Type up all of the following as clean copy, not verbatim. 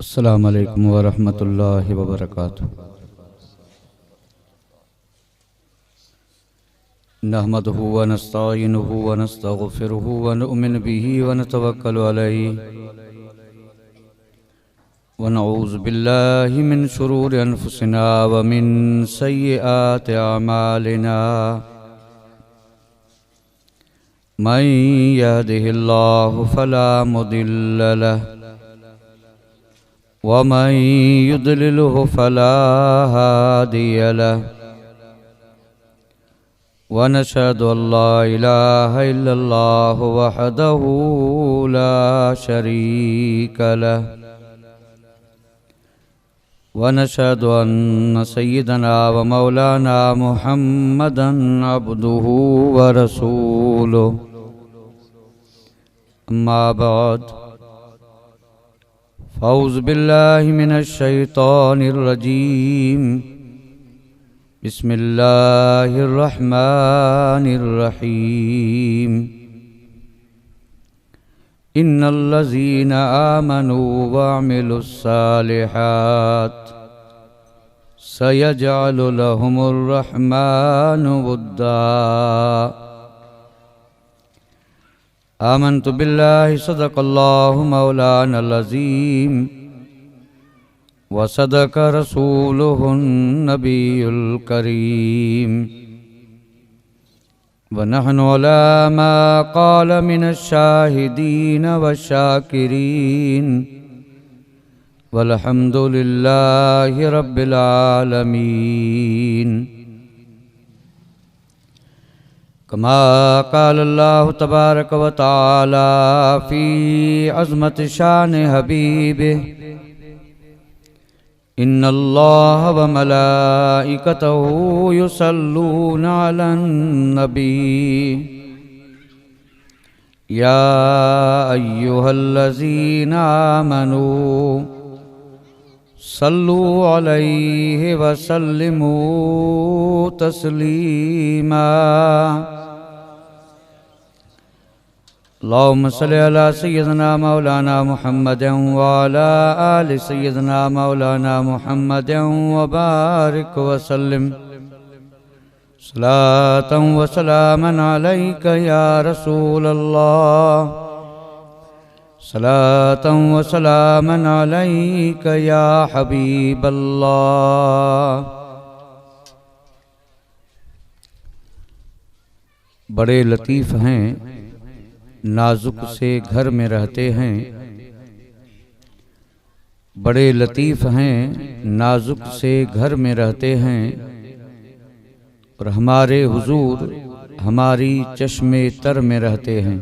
السلام علیکم ورحمۃ اللہ وبرکاتہ۔ نحمدہ ونستعینہ ونستغفرہ ونؤمن بہ ونتوکل علیہ ونعوذ باللہ من شرور انفسنا ومن سیئات اعمالنا من یہدہ اللہ فلا مضل لہ ومن يضلله فلا هادي له ونشهد أن لا إله إلا الله وحده لا شريك له ونشهد أن سيدنا ومولانا محمدا عبده ورسوله أما بعد فاعوذ باللہ من الشیطان الرجیم بسم اللہ الرحمن الرحیم ان الذین آمنوا وعملوا الصالحات سیجعل لهم الرحمن ودا آمنت باللہ صدق اللہ مولانا العظیم وصدق رسولہ النبی الکریم ونحن علی ما قال من الشاہدین والشاکرین والحمد للہ رب العالمین كما قال الله تبارك وتعالى في عظمة شان حبيبه إن الله وملائكته يصلون على النبي يا أيها الذين آمنوا صلوا عليه وسلموا تسليما اللهم صل على سيدنا مولانا محمد وعلى آل سيدنا مولانا محمد وبارك وسلم صلاة وسلاما عليك يا رسول الله صلاة وسلاما عليك يا حبيب الله۔ بڑے لطیف ہیں، نازک سے گھر میں رہتے ہیں، بڑے لطیف ہیں، نازک سے گھر میں رہتے ہیں، اور ہمارے حضور ہماری چشم تر میں رہتے ہیں،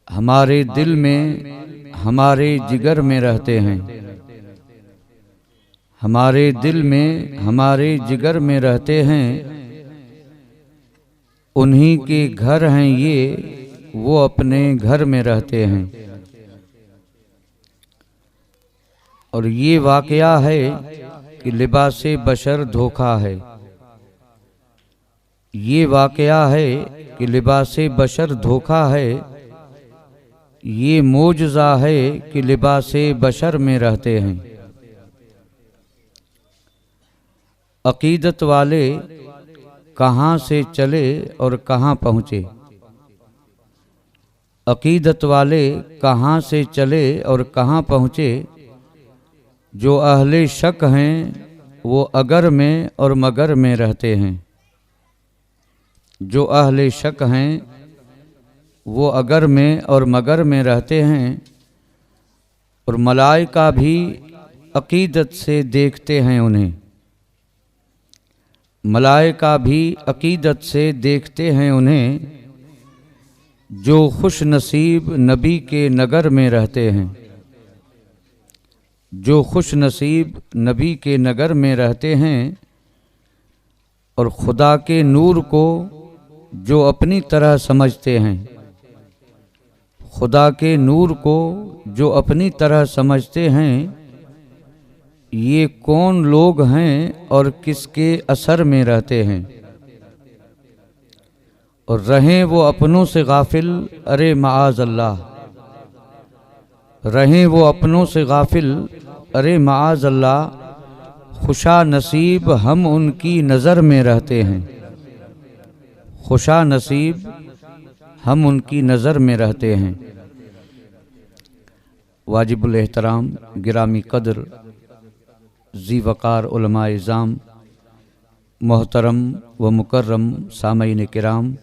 ہمارے دل میں ہمارے جگر میں رہتے ہیں، ہمارے دل میں ہمارے جگر میں رہتے ہیں، انہی کے گھر ہیں یہ، وہ اپنے گھر میں رہتے ہیں۔ اور یہ واقعہ ہے کہ لباس بشر دھوکا ہے، یہ واقعہ ہے کہ لباس بشر دھوکا ہے، یہ معجزہ ہے کہ لباس بشر میں رہتے ہیں۔ عقیدت والے کہاں سے چلے اور کہاں پہنچے، عقیدت والے کہاں سے چلے اور کہاں پہنچے، جو اہل شک ہیں وہ اگر میں اور مگر میں رہتے ہیں، جو اہل شک ہیں وہ اگر میں اور مگر میں رہتے ہیں، اور ملائکہ بھی عقیدت سے دیکھتے ہیں انہیں، ملائکہ بھی عقیدت سے دیکھتے ہیں انہیں، جو خوش نصیب نبی کے نگر میں رہتے ہیں، جو خوش نصیب نبی کے نگر میں رہتے ہیں، اور خدا کے نور کو جو اپنی طرح سمجھتے ہیں، خدا کے نور کو جو اپنی طرح سمجھتے ہیں، یہ کون لوگ ہیں اور کس کے اثر میں رہتے ہیں، اور رہیں وہ اپنوں سے غافل، ارے معاذ اللہ، رہیں وہ اپنوں سے غافل، ارے معاذ اللہ خوشا نصیب ہم ان کی نظر میں رہتے ہیں، خوشا نصیب ہم ان کی نظر میں رہتے ہیں۔ واجب الاحترام گرامی قدر ذی وقار علماء اعظام، محترم و مکرم سامعین کرام،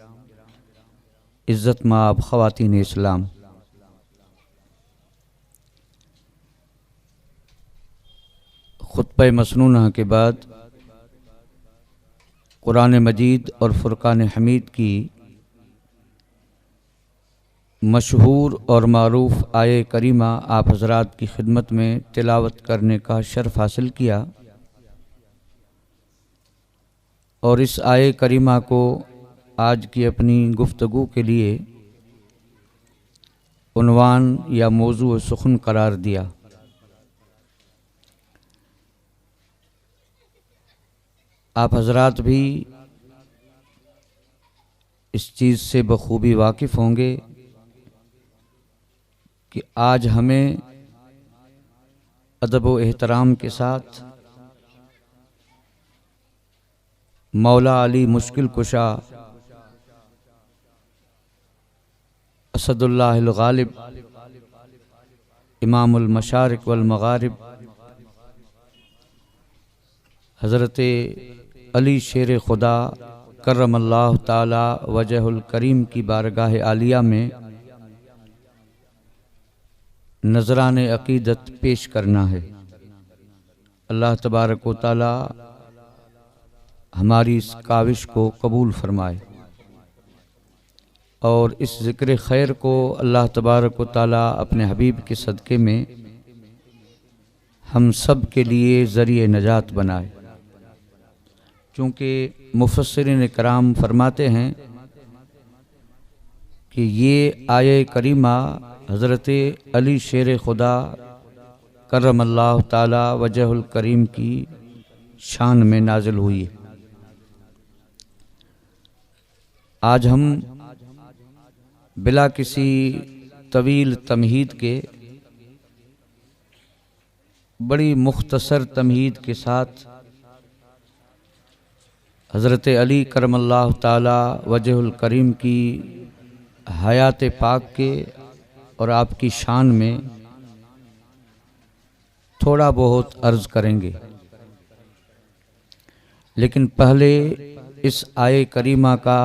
عزت مآب خواتین اسلام، خطبہ مسنونہ کے بعد قرآن مجید اور فرقان حمید کی مشہور اور معروف آیہ کریمہ آپ حضرات کی خدمت میں تلاوت کرنے کا شرف حاصل کیا، اور اس آیہ کریمہ کو آج کی اپنی گفتگو کے لیے عنوان یا موضوع سخن قرار دیا۔ آپ حضرات بھی اس چیز سے بخوبی واقف ہوں گے کہ آج ہمیں ادب و احترام کے ساتھ مولا علی مشکل کشا اسد اللہ الغالب امام المشارق والمغارب حضرت علی شیر خدا کرم اللہ تعالی وجہ الکریم کی بارگاہ عالیہ میں نذران عقیدت پیش کرنا ہے۔ اللہ تبارک و تعالی ہماری اس کاوش کو قبول فرمائے، اور اس ذکر خیر کو اللہ تبارک و تعالی اپنے حبیب کے صدقے میں ہم سب کے لیے ذریعہ نجات بنائے۔ چونکہ مفسرین کرام فرماتے ہیں کہ یہ آیہ کریمہ حضرت علی شیر خدا کرم اللہ تعالی وجہ الکریم کی شان میں نازل ہوئی ہے۔ آج ہم بلا کسی طویل تمہید کے، بڑی مختصر تمہید کے ساتھ حضرت علی کرم اللہ تعالی وجہ الکریم کی حیات پاک کے اور آپ کی شان میں تھوڑا بہت عرض کریں گے، لیکن پہلے اس آیہ کریمہ کا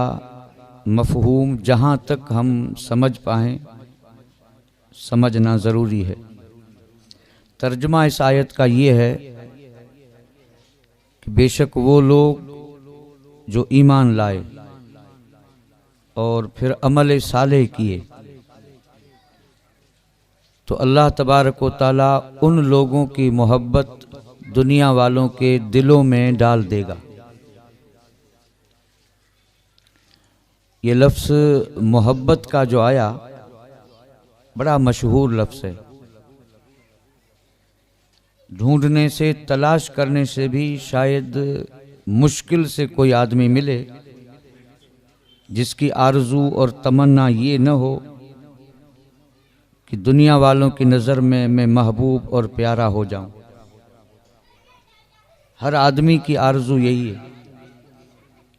مفہوم جہاں تک ہم سمجھ پائیں سمجھنا ضروری ہے۔ ترجمہ اس آیت کا یہ ہے کہ بے شک وہ لوگ جو ایمان لائے اور پھر عمل صالح کیے تو اللہ تبارک و تعالی ان لوگوں کی محبت دنیا والوں کے دلوں میں ڈال دے گا۔ یہ لفظ محبت کا جو آیا بڑا مشہور لفظ ہے، ڈھونڈنے سے تلاش کرنے سے بھی شاید مشکل سے کوئی آدمی ملے جس کی آرزو اور تمنا یہ نہ ہو کہ دنیا والوں کی نظر میں میں محبوب اور پیارا ہو جاؤں۔ ہر آدمی کی آرزو یہی ہے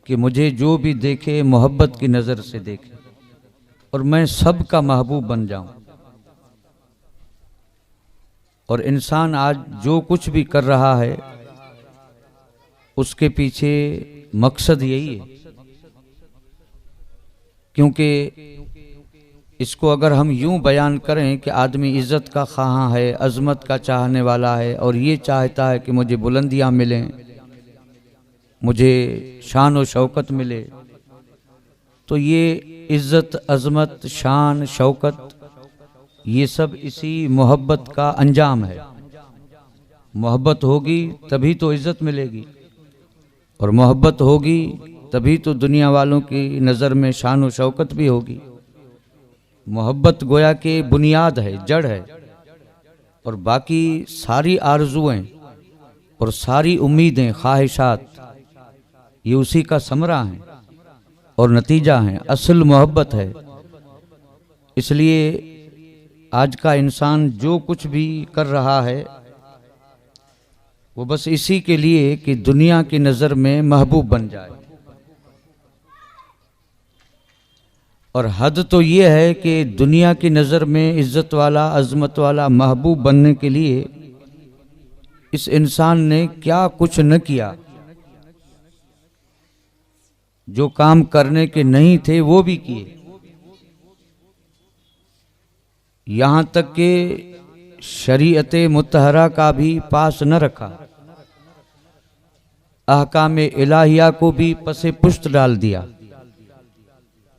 کہ مجھے جو بھی دیکھے محبت کی نظر سے دیکھے اور میں سب کا محبوب بن جاؤں۔ اور انسان آج جو کچھ بھی کر رہا ہے اس کے پیچھے مقصد یہی ہے، کیونکہ اس کو اگر ہم یوں بیان کریں کہ آدمی عزت کا خواہاں ہے، عظمت کا چاہنے والا ہے، اور یہ چاہتا ہے کہ مجھے بلندیاں ملیں، مجھے شان و شوکت ملے، تو یہ عزت، عظمت، شان، شوکت یہ سب اسی محبت کا انجام ہے۔ محبت ہوگی تبھی تو عزت ملے گی، اور محبت ہوگی تبھی تو دنیا والوں کی نظر میں شان و شوکت بھی ہوگی۔ محبت گویا کہ بنیاد ہے، جڑ ہے، اور باقی ساری آرزویں اور ساری امیدیں، خواہشات یہ اسی کا ثمرہ ہیں اور نتیجہ ہیں۔ اصل محبت ہے۔ اس لیے آج کا انسان جو کچھ بھی کر رہا ہے وہ بس اسی کے لیے کہ دنیا کی نظر میں محبوب بن جائے، اور حد تو یہ ہے کہ دنیا کی نظر میں عزت والا، عظمت والا، محبوب بننے کے لیے اس انسان نے کیا کچھ نہ کیا، جو کام کرنے کے نہیں تھے وہ بھی کیے، یہاں تک کہ شریعت مطہرہ کا بھی پاس نہ رکھا، احکام الہیہ کو بھی پس پشت ڈال دیا،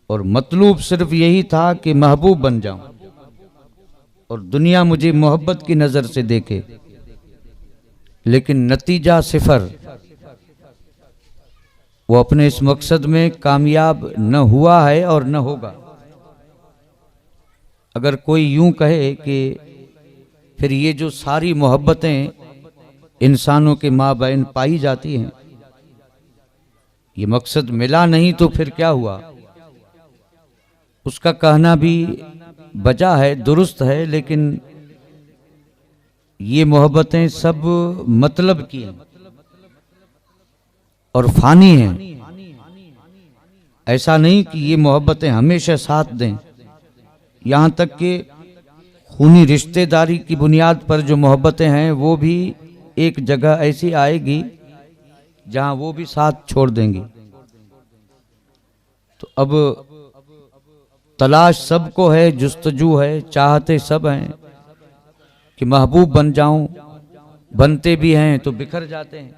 اور مطلوب صرف یہی تھا کہ محبوب بن جاؤں اور دنیا مجھے محبت کی نظر سے دیکھے، لیکن نتیجہ صفر۔ وہ اپنے اس مقصد میں کامیاب نہ ہوا ہے اور نہ ہوگا۔ اگر کوئی یوں کہے کہ پھر یہ جو ساری محبتیں انسانوں کے مابین پائی جاتی ہیں یہ مقصد ملا نہیں تو پھر کیا ہوا، اس کا کہنا بھی بجا ہے، درست ہے، لیکن یہ محبتیں سب مطلب کی ہیں اور فانی ہیں۔ ایسا نہیں کہ یہ محبتیں ہمیشہ ساتھ دیں، یہاں تک کہ خونی رشتہ داری کی بنیاد پر جو محبتیں ہیں وہ بھی ایک جگہ ایسی آئے گی جہاں وہ بھی ساتھ چھوڑ دیں گی۔ تو اب تلاش سب کو ہے، جستجو ہے، چاہتے سب ہیں کہ محبوب بن جاؤں، بنتے بھی ہیں تو بکھر جاتے ہیں۔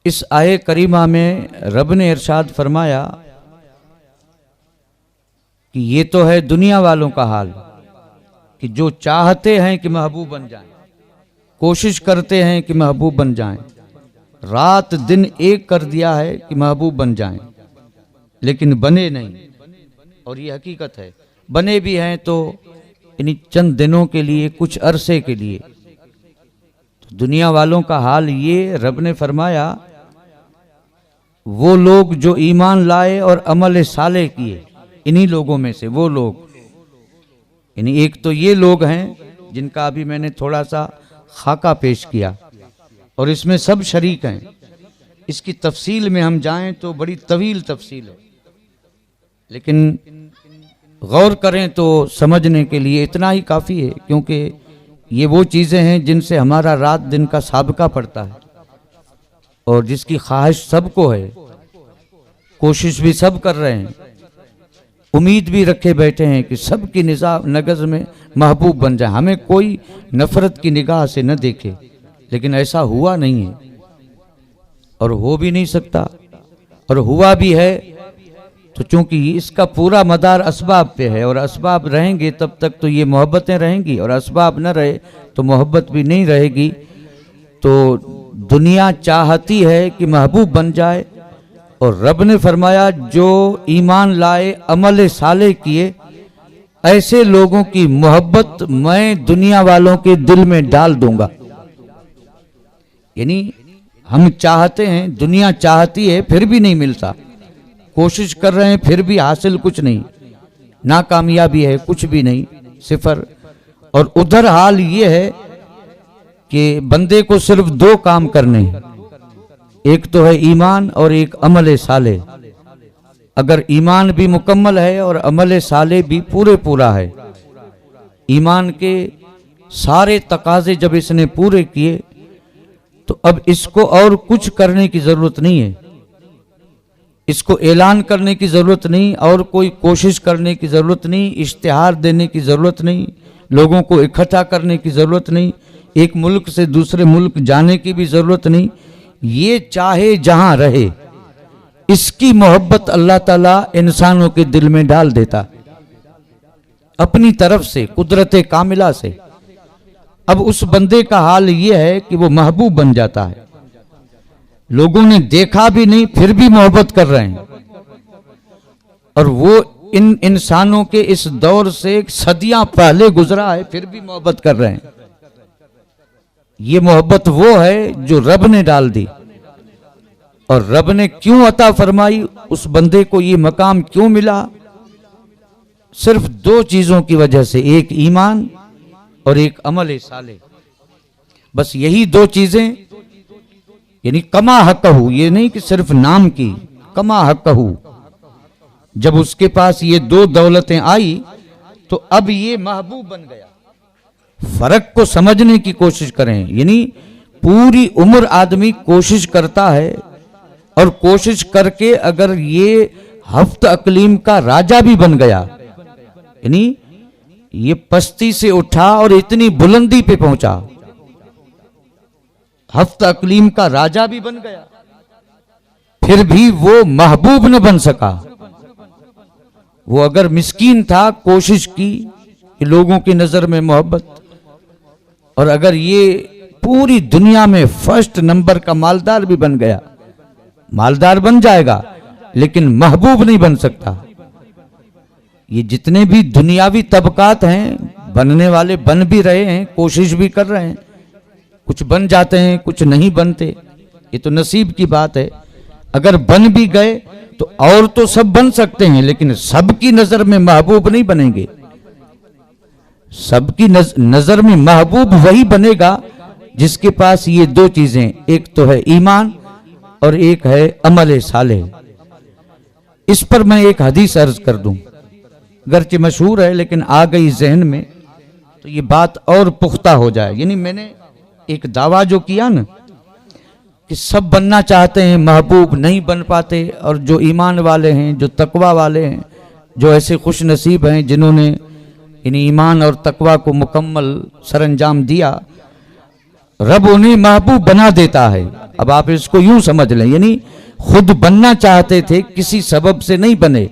اس آیے کریمہ میں رب نے ارشاد فرمایا کہ یہ تو ہے دنیا والوں کا حال کہ جو چاہتے ہیں کہ محبوب بن جائیں، کوشش کرتے ہیں کہ محبوب بن جائیں، رات دن ایک کر دیا ہے کہ محبوب بن جائیں، لیکن بنے نہیں۔ اور یہ حقیقت ہے، بنے بھی ہیں تو انہی چند دنوں کے لیے، کچھ عرصے کے لیے۔ دنیا والوں کا حال یہ رب نے فرمایا، وہ لوگ جو ایمان لائے اور عمل صالح کیے، انہی لوگوں میں سے وہ لوگ، یعنی ایک تو یہ لوگ ہیں جن کا ابھی میں نے تھوڑا سا خاکہ پیش کیا، اور اس میں سب شریک ہیں۔ اس کی تفصیل میں ہم جائیں تو بڑی طویل تفصیل ہے، لیکن غور کریں تو سمجھنے کے لیے اتنا ہی کافی ہے، کیونکہ یہ وہ چیزیں ہیں جن سے ہمارا رات دن کا سابقہ پڑتا ہے، اور جس کی خواہش سب کو ہے، کوشش بھی سب کر رہے ہیں، امید بھی رکھے بیٹھے ہیں کہ سب کی نظر میں محبوب بن جائے، ہمیں کوئی نفرت کی نگاہ سے نہ دیکھے، لیکن ایسا ہوا نہیں ہے اور ہو بھی نہیں سکتا، اور ہوا بھی ہے تو چونکہ اس کا پورا مدار اسباب پہ ہے، اور اسباب رہیں گے تب تک تو یہ محبتیں رہیں گی، اور اسباب نہ رہے تو محبت بھی نہیں رہے گی۔ تو دنیا چاہتی ہے کہ محبوب بن جائے، اور رب نے فرمایا جو ایمان لائے، عمل صالح کیے، ایسے لوگوں کی محبت میں دنیا والوں کے دل میں ڈال دوں گا۔ یعنی ہم چاہتے ہیں، دنیا چاہتی ہے پھر بھی نہیں ملتا، کوشش کر رہے ہیں پھر بھی حاصل کچھ نہیں، ناکامیابی ہے، کچھ بھی نہیں، صفر۔ اور ادھر حال یہ ہے کہ بندے کو صرف دو کام کرنے ہیں، ایک تو ہے ایمان اور ایک عمل صالح۔ اگر ایمان بھی مکمل ہے اور عمل صالح بھی پورا ہے، ایمان کے سارے تقاضے جب اس نے پورے کیے تو اب اس کو اور کچھ کرنے کی ضرورت نہیں ہے، اس کو اعلان کرنے کی ضرورت نہیں، اور کوئی کوشش کرنے کی ضرورت نہیں، اشتہار دینے کی ضرورت نہیں، لوگوں کو اکٹھا کرنے کی ضرورت نہیں، ایک ملک سے دوسرے ملک جانے کی بھی ضرورت نہیں۔ یہ چاہے جہاں رہے، اس کی محبت اللہ تعالیٰ انسانوں کے دل میں ڈال دیتا اپنی طرف سے، قدرت کاملہ سے۔ اب اس بندے کا حال یہ ہے کہ وہ محبوب بن جاتا ہے، لوگوں نے دیکھا بھی نہیں پھر بھی محبت کر رہے ہیں، اور وہ ان انسانوں کے اس دور سے صدیاں پہلے گزرا ہے پھر بھی محبت کر رہے ہیں۔ یہ محبت وہ ہے جو رب نے ڈال دی، اور رب نے کیوں عطا فرمائی، اس بندے کو یہ مقام کیوں ملا، صرف دو چیزوں کی وجہ سے، ایک ایمان اور ایک عمل صالح، بس یہی دو چیزیں، یعنی کما حقہ، یہ نہیں کہ صرف نام کی، کما حقہ، جب اس کے پاس یہ دو دولتیں آئی تو اب یہ محبوب بن گیا۔ فرق کو سمجھنے کی کوشش کریں، یعنی پوری عمر آدمی کوشش کرتا ہے، اور کوشش کر کے اگر یہ ہفت اقلیم کا راجہ بھی بن گیا، یعنی یہ پستی سے اٹھا اور اتنی بلندی پہ پہنچا، ہفت اقلیم کا راجہ بھی بن گیا، پھر بھی وہ محبوب نہ بن سکا۔ وہ اگر مسکین تھا، کوشش کی کہ لوگوں کی نظر میں محبت، اور اگر یہ پوری دنیا میں فرسٹ نمبر کا مالدار بھی بن گیا، مالدار بن جائے گا لیکن محبوب نہیں بن سکتا۔ یہ جتنے بھی دنیاوی طبقات ہیں، بننے والے بن بھی رہے ہیں، کوشش بھی کر رہے ہیں، کچھ بن جاتے ہیں، کچھ نہیں بنتے، یہ تو نصیب کی بات ہے۔ اگر بن بھی گئے تو اور تو سب بن سکتے ہیں، لیکن سب کی نظر میں محبوب نہیں بنیں گے۔ سب کی نظر میں محبوب وہی بنے گا جس کے پاس یہ دو چیزیں، ایک تو ہے ایمان اور ایک ہے عمل صالح۔ اس پر میں ایک حدیث عرض کر دوں، گرچہ مشہور ہے لیکن آ گئی ذہن میں تو یہ بات اور پختہ ہو جائے۔ یعنی میں نے ایک دعویٰ جو کیا نا کہ سب بننا چاہتے ہیں، محبوب نہیں بن پاتے، اور جو ایمان والے ہیں، جو تقوی والے ہیں، جو ایسے خوش نصیب ہیں جنہوں نے یعنی ایمان اور تقوی کو مکمل سر انجام دیا، رب انہیں محبوب بنا دیتا ہے۔ اب آپ اس کو یوں سمجھ لیں، یعنی خود بننا چاہتے تھے، کسی سبب سے نہیں بنے،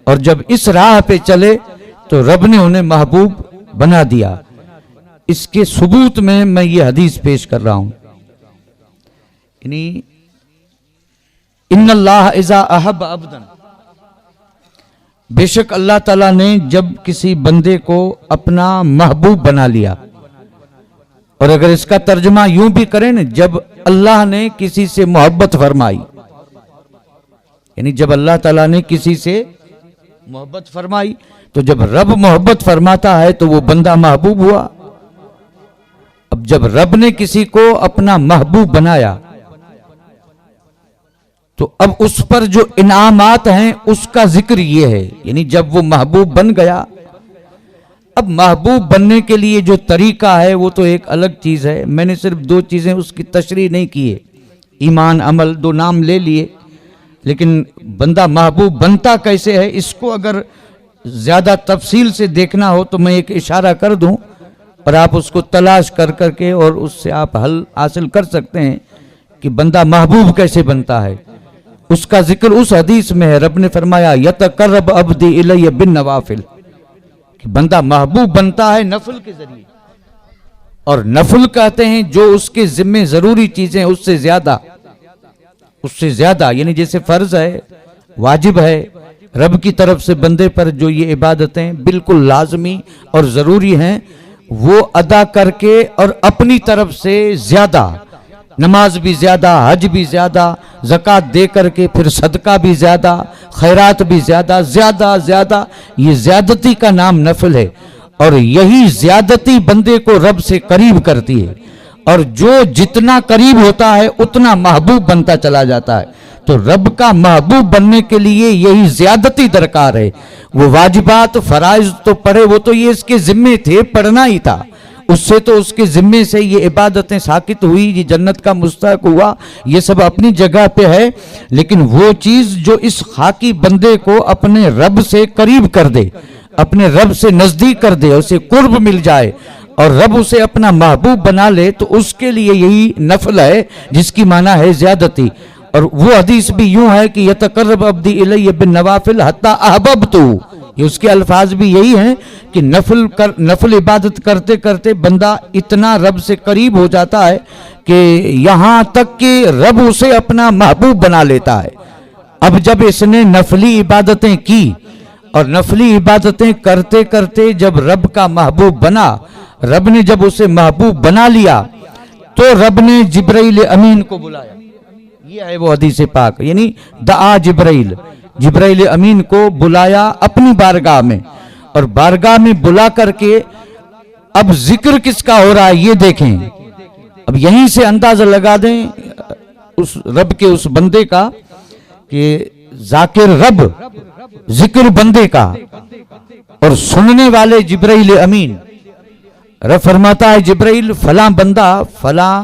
اور جب اس راہ پہ چلے تو رب نے انہیں محبوب بنا دیا۔ اس کے ثبوت میں یہ حدیث پیش کر رہا ہوں، یعنی ان اللہ اذا احب عبدا، بے شک اللہ تعالیٰ نے جب کسی بندے کو اپنا محبوب بنا لیا، اور اگر اس کا ترجمہ یوں بھی کریں نا، جب اللہ نے کسی سے محبت فرمائی، یعنی جب اللہ تعالیٰ نے کسی سے محبت فرمائی، تو جب رب محبت فرماتا ہے تو وہ بندہ محبوب ہوا۔ اب جب رب نے کسی کو اپنا محبوب بنایا تو اب اس پر جو انعامات ہیں اس کا ذکر یہ ہے، یعنی جب وہ محبوب بن گیا، اب محبوب بننے کے لیے جو طریقہ ہے وہ تو ایک الگ چیز ہے۔ میں نے صرف دو چیزیں اس کی تشریح نہیں کی ہے، ایمان عمل، دو نام لے لیے، لیکن بندہ محبوب بنتا کیسے ہے اس کو اگر زیادہ تفصیل سے دیکھنا ہو تو میں ایک اشارہ کر دوں، اور آپ اس کو تلاش کر کر کے اور اس سے آپ حل حاصل کر سکتے ہیں کہ بندہ محبوب کیسے بنتا ہے۔ اس کا ذکر اس حدیث میں ہے، رب نے فرمایا یتقرب عبدی الی بالنوافل، کہ بندہ محبوب بنتا ہے نفل کے ذریعے، اور نفل کہتے ہیں جو اس کے ذمہ ضروری چیزیں اس سے زیادہ، یعنی جیسے فرض ہے، واجب ہے، رب کی طرف سے بندے پر جو یہ عبادتیں بالکل لازمی اور ضروری ہیں وہ ادا کر کے، اور اپنی طرف سے زیادہ، نماز بھی زیادہ، حج بھی زیادہ، زکوٰۃ دے کر کے پھر صدقہ بھی زیادہ، خیرات بھی زیادہ، یہ زیادتی کا نام نفل ہے، اور یہی زیادتی بندے کو رب سے قریب کرتی ہے، اور جو جتنا قریب ہوتا ہے اتنا محبوب بنتا چلا جاتا ہے۔ تو رب کا محبوب بننے کے لیے یہی زیادتی درکار ہے۔ وہ واجبات فرائض تو پڑھے، وہ تو یہ اس کے ذمے تھے، پڑھنا ہی تھا، اس سے تو اس کے ذمے سے یہ عبادتیں ساقط ہوئی، یہ جنت کا مستحق ہوا، یہ سب اپنی جگہ پہ ہے، لیکن وہ چیز جو اس خاکی بندے کو اپنے رب سے قریب کر دے، اپنے رب سے نزدیک کر دے، اسے قرب مل جائے اور رب اسے اپنا محبوب بنا لے، تو اس کے لیے یہی نفل ہے جس کی معنی ہے زیادتی۔ اور وہ حدیث بھی یوں ہے کہ یتقرب عبدی الی بالنوافل حتی احببتہ، یہ اس کے الفاظ بھی یہی ہیں کہ نفل عبادت کرتے کرتے بندہ اتنا رب سے قریب ہو جاتا ہے کہ یہاں تک کہ رب اسے اپنا محبوب بنا لیتا ہے۔ اب جب اس نے نفلی عبادتیں کی اور نفلی عبادتیں کرتے کرتے جب رب کا محبوب بنا، رب نے جب اسے محبوب بنا لیا تو رب نے جبرائیل امین کو بلایا، یہ ہے وہ حدیث پاک، یعنی دعا جبرائیل امین کو بلایا اپنی بارگاہ میں، اور بارگاہ میں بلا کر کے اب ذکر کس کا ہو رہا ہے یہ دیکھیں. اب یہیں سے اندازہ لگا دیں اس رب کے اس بندے کا کہ ذاکر رب، ذکر بندے کا، اور سننے والے جبرائیل امین. رب فرماتا ہے جبرائیل فلاں بندہ فلاں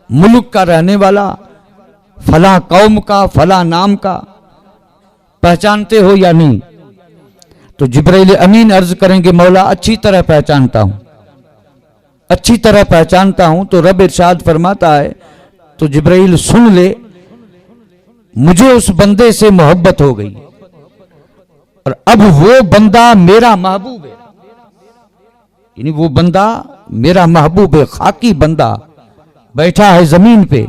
ملک کا رہنے والا، فلاں قوم کا، فلاں نام کا، پہچانتے ہو یا نہیں؟ تو جبرائیل امین عرض کریں گے مولا اچھی طرح پہچانتا ہوں، اچھی طرح پہچانتا ہوں. تو رب ارشاد فرماتا ہے تو جبرائیل سن لے، مجھے اس بندے سے محبت ہو گئی اور اب وہ بندہ میرا محبوب ہے. یعنی وہ بندہ میرا محبوب ہے، خاکی بندہ بیٹھا ہے زمین پہ،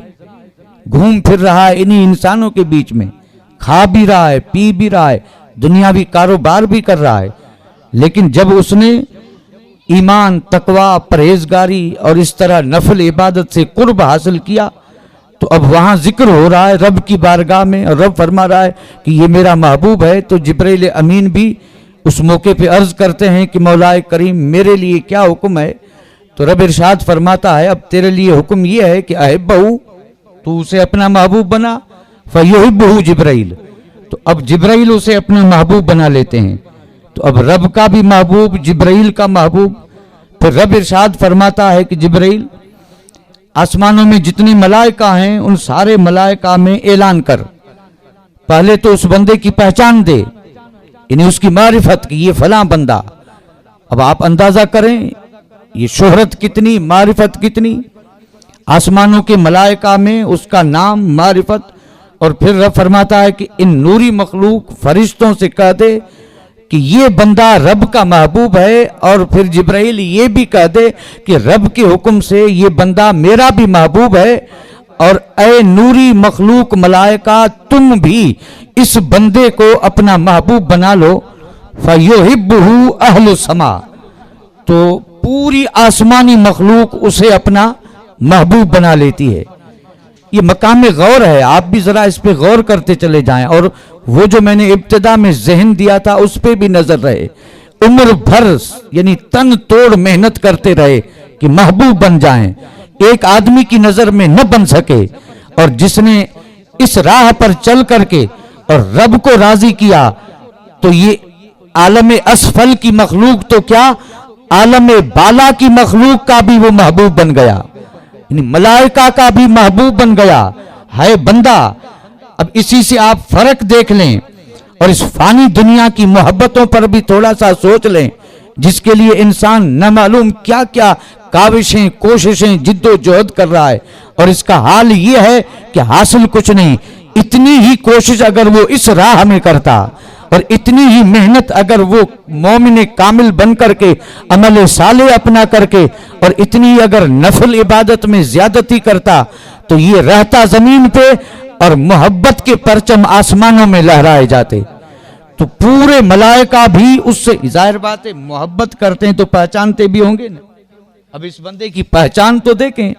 گھوم پھر رہا ہے انہی انسانوں کے بیچ میں، کھا بھی رہا ہے، پی بھی رہا ہے، دنیاوی کاروبار بھی کر رہا ہے. لیکن جب اس نے ایمان، تقوی، پرہیزگاری اور اس طرح نفل عبادت سے قرب حاصل کیا تو اب وہاں ذکر ہو رہا ہے رب کی بارگاہ میں، اور رب فرما رہا ہے کہ یہ میرا محبوب ہے. تو جبرائیل امین بھی اس موقع پہ عرض کرتے ہیں کہ مولا کریم میرے لیے کیا حکم ہے؟ تو رب ارشاد فرماتا ہے اب تیرے لیے حکم یہ ہے کہ احبہ، تو اسے اپنا محبوب بنا. فیحبہ جبرائیل، تو اب جبرائیل اسے اپنا محبوب بنا لیتے ہیں. تو اب رب کا بھی محبوب، جبرائیل کا محبوب. پھر رب ارشاد فرماتا ہے کہ جبرائیل آسمانوں میں جتنی ملائکہ ہیں ان سارے ملائکہ میں اعلان کر، پہلے تو اس بندے کی پہچان دے، یعنی اس کی معرفت کی یہ فلاں بندہ. اب آپ اندازہ کریں یہ شہرت کتنی، معرفت کتنی. آسمانوں کے ملائکہ میں اس کا نام، معرفت. اور پھر رب فرماتا ہے کہ ان نوری مخلوق فرشتوں سے کہہ دے کہ یہ بندہ رب کا محبوب ہے، اور پھر جبرائیل یہ بھی کہہ دے کہ رب کے حکم سے یہ بندہ میرا بھی محبوب ہے، اور اے نوری مخلوق ملائکہ تم بھی اس بندے کو اپنا محبوب بنا لو. فَيُحِبُّهُ أَهْلُ السَّمَاءِ، تو پوری آسمانی مخلوق اسے اپنا محبوب بنا لیتی ہے. یہ مقام غور ہے، آپ بھی ذرا اس پہ غور کرتے چلے جائیں، اور وہ جو میں نے ابتدا میں ذہن دیا تھا اس پہ بھی نظر رہے. عمر بھر یعنی تن توڑ محنت کرتے رہے کہ محبوب بن جائیں، ایک آدمی کی نظر میں نہ بن سکے. اور جس نے اس راہ پر چل کر کے اور رب کو راضی کیا تو یہ عالم اسفل کی مخلوق تو کیا، عالم بالا کی مخلوق کا بھی وہ محبوب بن گیا، یعنی ملائکہ کا بھی محبوب بن گیا ہے بندہ. اب اسی سے آپ فرق دیکھ لیں اور اس فانی دنیا کی محبتوں پر بھی تھوڑا سا سوچ لیں، جس کے لیے انسان نہ معلوم کیا کیا کاوشیں، کوششیں، جد و جہد کر رہا ہے، اور اس کا حال یہ ہے کہ حاصل کچھ نہیں. اتنی ہی کوشش اگر وہ اس راہ میں کرتا اور اتنی ہی محنت اگر وہ مومن کامل بن کر کے عمل صالح اپنا کر کے اور اتنی اگر نفل عبادت میں زیادتی کرتا تو یہ رہتا زمین پہ اور محبت کے پرچم آسمانوں میں لہرائے جاتے. تو پورے ملائکہ بھی اس سے ظاہر بات ہے محبت کرتے ہیں تو پہچانتے بھی ہوں گے نا. اب اس بندے کی پہچان تو دیکھیں،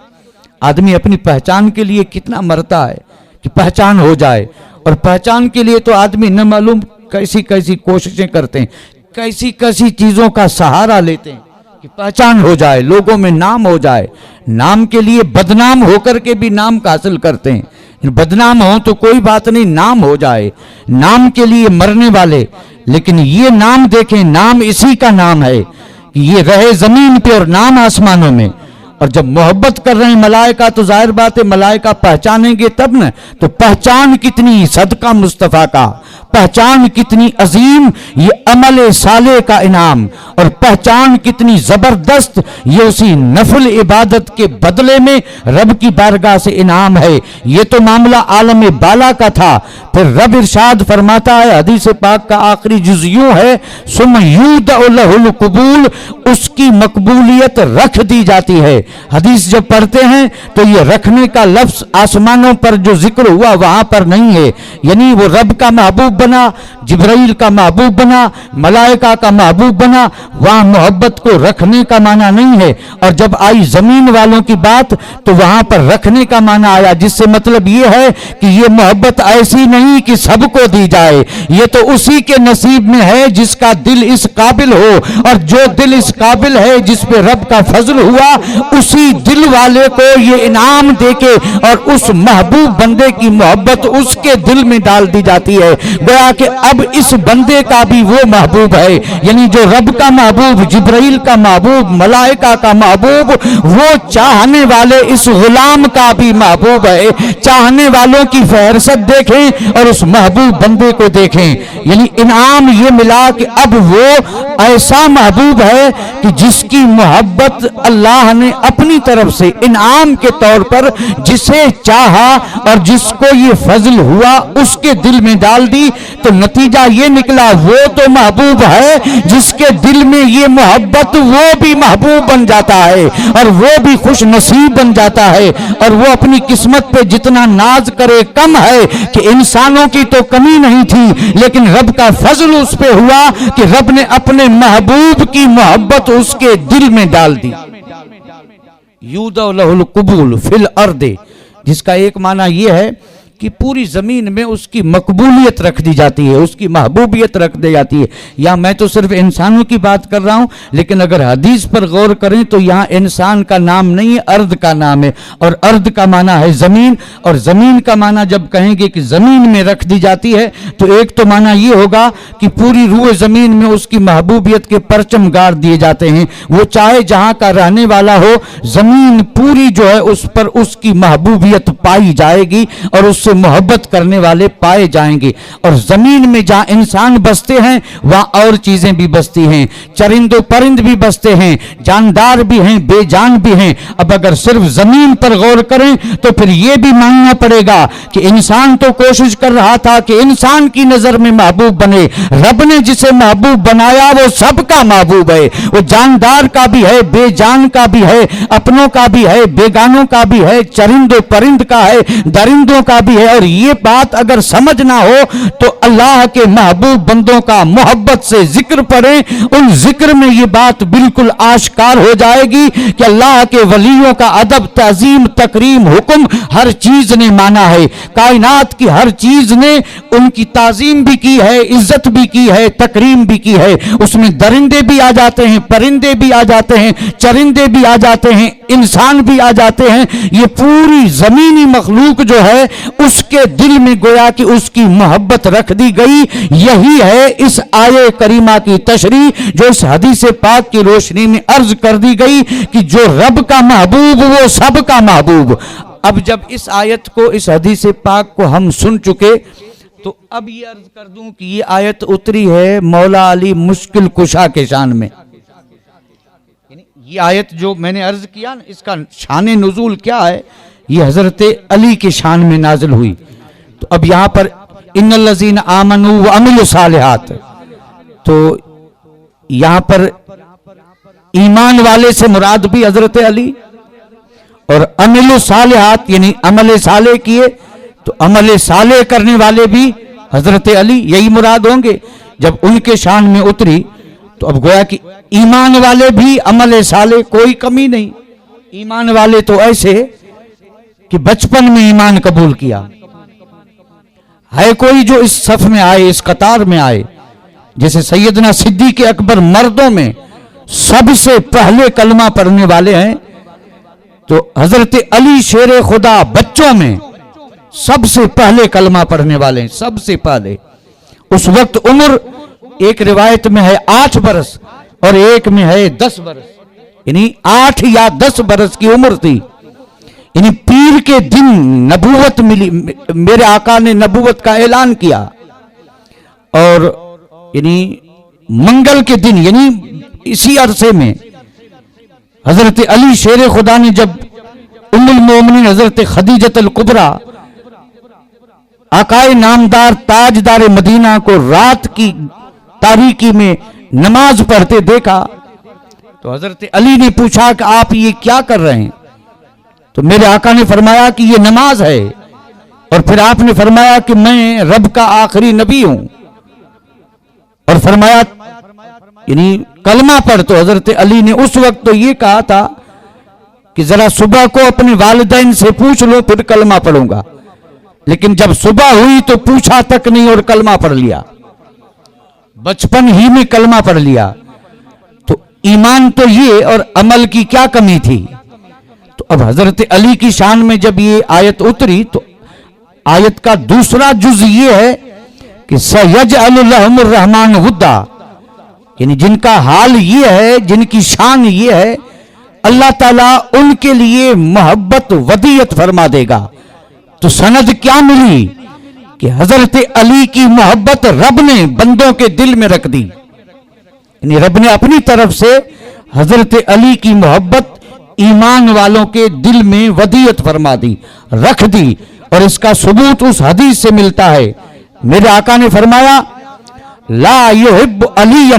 آدمی اپنی پہچان کے لیے کتنا مرتا ہے کہ پہچان ہو جائے، اور پہچان کے لیے تو آدمی نہ معلوم کیسی کیسی کوششیں کرتے ہیں، کیسی کیسی چیزوں کا سہارا لیتے ہیں کہ پہچان ہو جائے، لوگوں میں نام ہو جائے. نام کے لیے بدنام ہو کر کے بھی نام حاصل کرتے ہیں. بدنام ہو تو کوئی بات نہیں، نام ہو جائے، نام کے لیے مرنے والے. لیکن یہ نام دیکھیں، نام اسی کا نام ہے کہ یہ رہے زمین پہ اور نام آسمانوں میں. اور جب محبت کر رہے ہیں ملائکہ تو ظاہر بات ہے ملائکہ پہچانیں گے تب نا. تو پہچان کتنی صدقہ مصطفیٰ کا، پہچان کتنی عظیم یہ عمل صالح کا انعام، اور پہچان کتنی زبردست یہ اسی نفل عبادت کے بدلے میں رب کی بارگاہ سے انعام ہے. یہ تو معاملہ عالم بالا کا تھا. پھر رب ارشاد فرماتا ہے، حدیث پاک کا آخری جز یوں ہے، ثم یودع لہ القبول، اس کی مقبولیت رکھ دی جاتی ہے. حدیث جب پڑھتے ہیں تو یہ رکھنے کا لفظ آسمانوں پر جو ذکر ہوا وہاں پر نہیں ہے، یعنی وہ رب کا محبوب بنا، جبرائیل کا محبوب بنا، ملائکہ کا محبوب بنا. وہاں محبت کو رکھنے کا معنی نہیں ہے، اور جب آئی زمین والوں کی بات تو وہاں پر رکھنے کا معنی آیا، جس سے مطلب یہ ہے کہ یہ محبت ایسی نہیں کہ سب کو دی جائے، یہ تو اسی کے نصیب میں ہے جس کا دل اس قابل ہو، اور جو دل اس قابل ہے جس پہ رب کا فضل ہوا، اسی دل والے کو یہ انعام دے کے اور اس محبوب بندے کی محبت اس کے دل میں ڈال دی جاتی ہے، گویا کہ اب اس بندے کا بھی وہ محبوب ہے، یعنی جو رب کا محبوب، جبرائیل کا محبوب، ملائکہ کا محبوب، وہ چاہنے والے اس غلام کا بھی محبوب ہے۔ چاہنے والوں کی فہرست دیکھیں اور اس محبوب بندے کو دیکھیں، یعنی انعام یہ ملا کہ اب وہ ایسا محبوب ہے کہ جس کی محبت اللہ نے اپنی طرف سے انعام کے طور پر جسے چاہا اور جس کو یہ فضل ہوا اس کے دل میں ڈال دی، تو نتیجہ یہ نکلا وہ تو محبوب ہے جس کے دل میں یہ محبت وہ بھی محبوب بن جاتا ہے اور وہ بھی خوش نصیب بن جاتا ہے، اور وہ اپنی قسمت پہ جتنا ناز کرے کم ہے کہ انسانوں کی تو کمی نہیں تھی، لیکن رب کا فضل اس پہ ہوا کہ رب نے اپنے محبوب کی محبت اس کے دل میں ڈال دی۔ یودع لہ القبول فی الارض، جس کا ایک معنی یہ ہے کہ پوری زمین میں اس کی مقبولیت رکھ دی جاتی ہے، اس کی محبوبیت رکھ دی جاتی ہے۔ یا میں تو صرف انسانوں کی بات کر رہا ہوں، لیکن اگر حدیث پر غور کریں تو یہاں انسان کا نام نہیں ہے، ارض کا نام ہے، اور ارض کا معنی ہے زمین، اور زمین کا معنی جب کہیں گے کہ زمین میں رکھ دی جاتی ہے تو ایک تو معنی یہ ہوگا کہ پوری روح زمین میں اس کی محبوبیت کے پرچم گاڑ دیے جاتے ہیں، وہ چاہے جہاں کا رہنے والا ہو، زمین پوری جو ہے اس پر اس کی محبوبیت پائی جائے گی اور اس سے محبت کرنے والے پائے جائیں گے۔ اور زمین میں جہاں انسان بستے ہیں وہاں اور چیزیں بھی بستی ہیں، چرند و پرند بھی بستے ہیں، جاندار بھی ہیں، بے جان بھی ہیں۔ اب اگر صرف زمین پر غور کریں تو پھر یہ بھی ماننا پڑے گا کہ انسان تو کوشش کر رہا تھا کہ انسان کی نظر میں محبوب بنے، رب نے جسے محبوب بنایا وہ سب کا محبوب ہے، وہ جاندار کا بھی ہے، بے جان کا بھی ہے، اپنوں کا بھی ہے، بیگانوں کا بھی ہے، چرند و پرند کا ہے، درندوں کا بھی ہے۔ اور یہ بات اگر سمجھ نہ ہو تو اللہ کے محبوب بندوں کا محبت سے ذکر پڑھیں، ان ذکر میں یہ بات بالکل آشکار ہو جائے گی کہ اللہ کے ولیوں کا ادب، تعظیم، تکریم، حکم ہر چیز نے مانا ہے، کائنات کی ہر چیز نے ان کی تعظیم بھی کی ہے، عزت بھی کی ہے، تکریم بھی کی ہے۔ اس میں درندے بھی آ جاتے ہیں، پرندے بھی آ جاتے ہیں، چرندے بھی آ جاتے ہیں، انسان بھی آ جاتے ہیں۔ یہ پوری زمینی مخلوق جو ہے اس کے دل میں گویا کہ اس کی محبت رکھ دی گئی۔ یہی ہے اس آیے کریمہ کی تشریح جو اس حدیث پاک کی روشنی میں عرض کر دی گئی کہ جو رب کا محبوب وہ سب کا محبوب۔ اب جب اس آیت کو، اس حدیث پاک کو ہم سن چکے تو اب یہ عرض کر دوں کہ یہ آیت اتری ہے مولا علی مشکل کشا کے شان میں۔ یہ آیت جو میں نے عرض کیا نا، اس کا شان نزول کیا ہے؟ یہ حضرت علی کے شان میں نازل ہوئی۔ تو اب یہاں پر ان الذین آمنوا وعملوا الصالحات، تو یہاں پر ایمان والے سے مراد بھی حضرت علی، اور عملوا الصالحات یعنی عمل صالح کیے تو عمل صالح کرنے والے بھی حضرت علی، یہی مراد ہوں گے۔ جب ان کے شان میں اتری تو اب گویا کہ ایمان والے بھی عمل صالح، کوئی کمی نہیں۔ ایمان والے تو ایسے کہ بچپن میں ایمان قبول کیا ہے، کوئی جو اس صف میں آئے، اس قطار میں آئے، جیسے سیدنا صدیق اکبر مردوں میں سب سے پہلے کلمہ پڑھنے والے ہیں، تو حضرت علی شیر خدا بچوں میں سب سے پہلے کلمہ پڑھنے والے ہیں، سب سے پہلے۔ اس وقت عمر ایک روایت میں ہے 8 برس اور ایک میں ہے 10 برس، یعنی 8 یا 10 برس کی عمر تھی۔ یعنی پیر کے دن نبوت ملی، میرے آقا نے نبوت کا اعلان کیا، اور یعنی منگل کے دن یعنی اسی عرصے میں حضرت علی شیر خدا نے جب ام المومنین حضرت خدیجۃ الکبریٰ آقائے نامدار تاجدار مدینہ کو رات کی تاریکی میں نماز پڑھتے دیکھا تو حضرت علی نے پوچھا کہ آپ یہ کیا کر رہے ہیں؟ تو میرے آقا نے فرمایا کہ یہ نماز ہے، اور پھر آپ نے فرمایا کہ میں رب کا آخری نبی ہوں، اور فرمایا یعنی کلمہ پڑھ، تو حضرت علی نے اس وقت تو یہ کہا تھا کہ ذرا صبح کو اپنے والدین سے پوچھ لو پھر کلمہ پڑھوں گا، لیکن جب صبح ہوئی تو پوچھا تک نہیں اور کلمہ پڑھ لیا، بچپن ہی میں کلمہ پڑھ لیا۔ تو ایمان تو یہ اور عمل کی کیا کمی تھی؟ تو اب حضرت علی کی شان میں جب یہ آیت اتری تو آیت کا دوسرا جز یہ ہے کہ سَيَجْعَلُ لَهُمُ الرَّحْمَنُ وُدًّا، یعنی جن کا حال یہ ہے، جن کی شان یہ ہے، اللہ تعالیٰ ان کے لیے محبت ودیت فرما دے گا۔ تو سند کیا ملی کہ حضرت علی کی محبت رب نے بندوں کے دل میں رکھ دی، یعنی رب نے اپنی طرف سے حضرت علی کی محبت ایمان والوں کے دل میں ودیت فرما دی، رکھ دی، اور اس کا ثبوت اس حدیث سے ملتا ہے۔ میرے آقا نے فرمایا لا یحب علی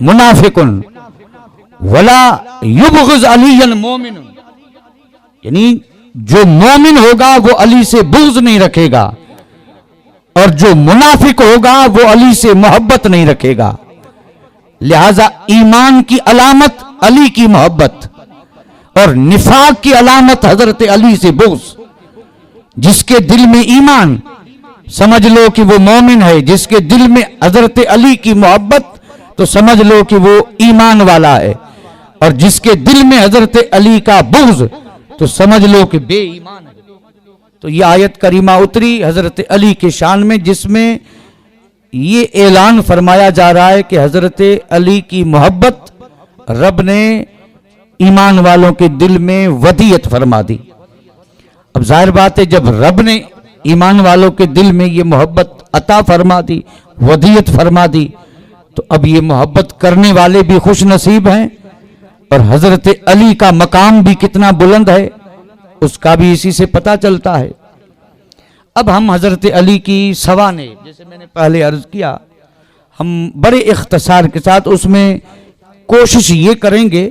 منافق ولا یبغض علی مومن، یعنی جو مومن ہوگا وہ علی سے بغض نہیں رکھے گا، اور جو منافق ہوگا وہ علی سے محبت نہیں رکھے گا۔ لہذا ایمان کی علامت علی کی محبت اور نفاق کی علامت حضرت علی سے بغض۔ جس کے دل میں ایمان، سمجھ لو کہ وہ مومن ہے، جس کے دل میں حضرت علی کی محبت تو سمجھ لو کہ وہ ایمان والا ہے، اور جس کے دل میں حضرت علی کا بغض تو سمجھ لو کہ بے ایمان ہے۔ تو یہ آیت کریمہ اتری حضرت علی کے شان میں، جس میں یہ اعلان فرمایا جا رہا ہے کہ حضرت علی کی محبت رب نے ایمان والوں کے دل میں ودیت فرما دی۔ اب ظاہر بات ہے جب رب نے ایمان والوں کے دل میں یہ محبت عطا فرما دی، ودیت فرما دی، تو اب یہ محبت کرنے والے بھی خوش نصیب ہیں، اور حضرت علی کا مقام بھی کتنا بلند ہے اس کا بھی اسی سے پتہ چلتا ہے۔ اب ہم حضرت علی کی سوانے، جیسے میں نے پہلے عرض کیا، ہم بڑے اختصار کے ساتھ اس میں کوشش یہ کریں گے۔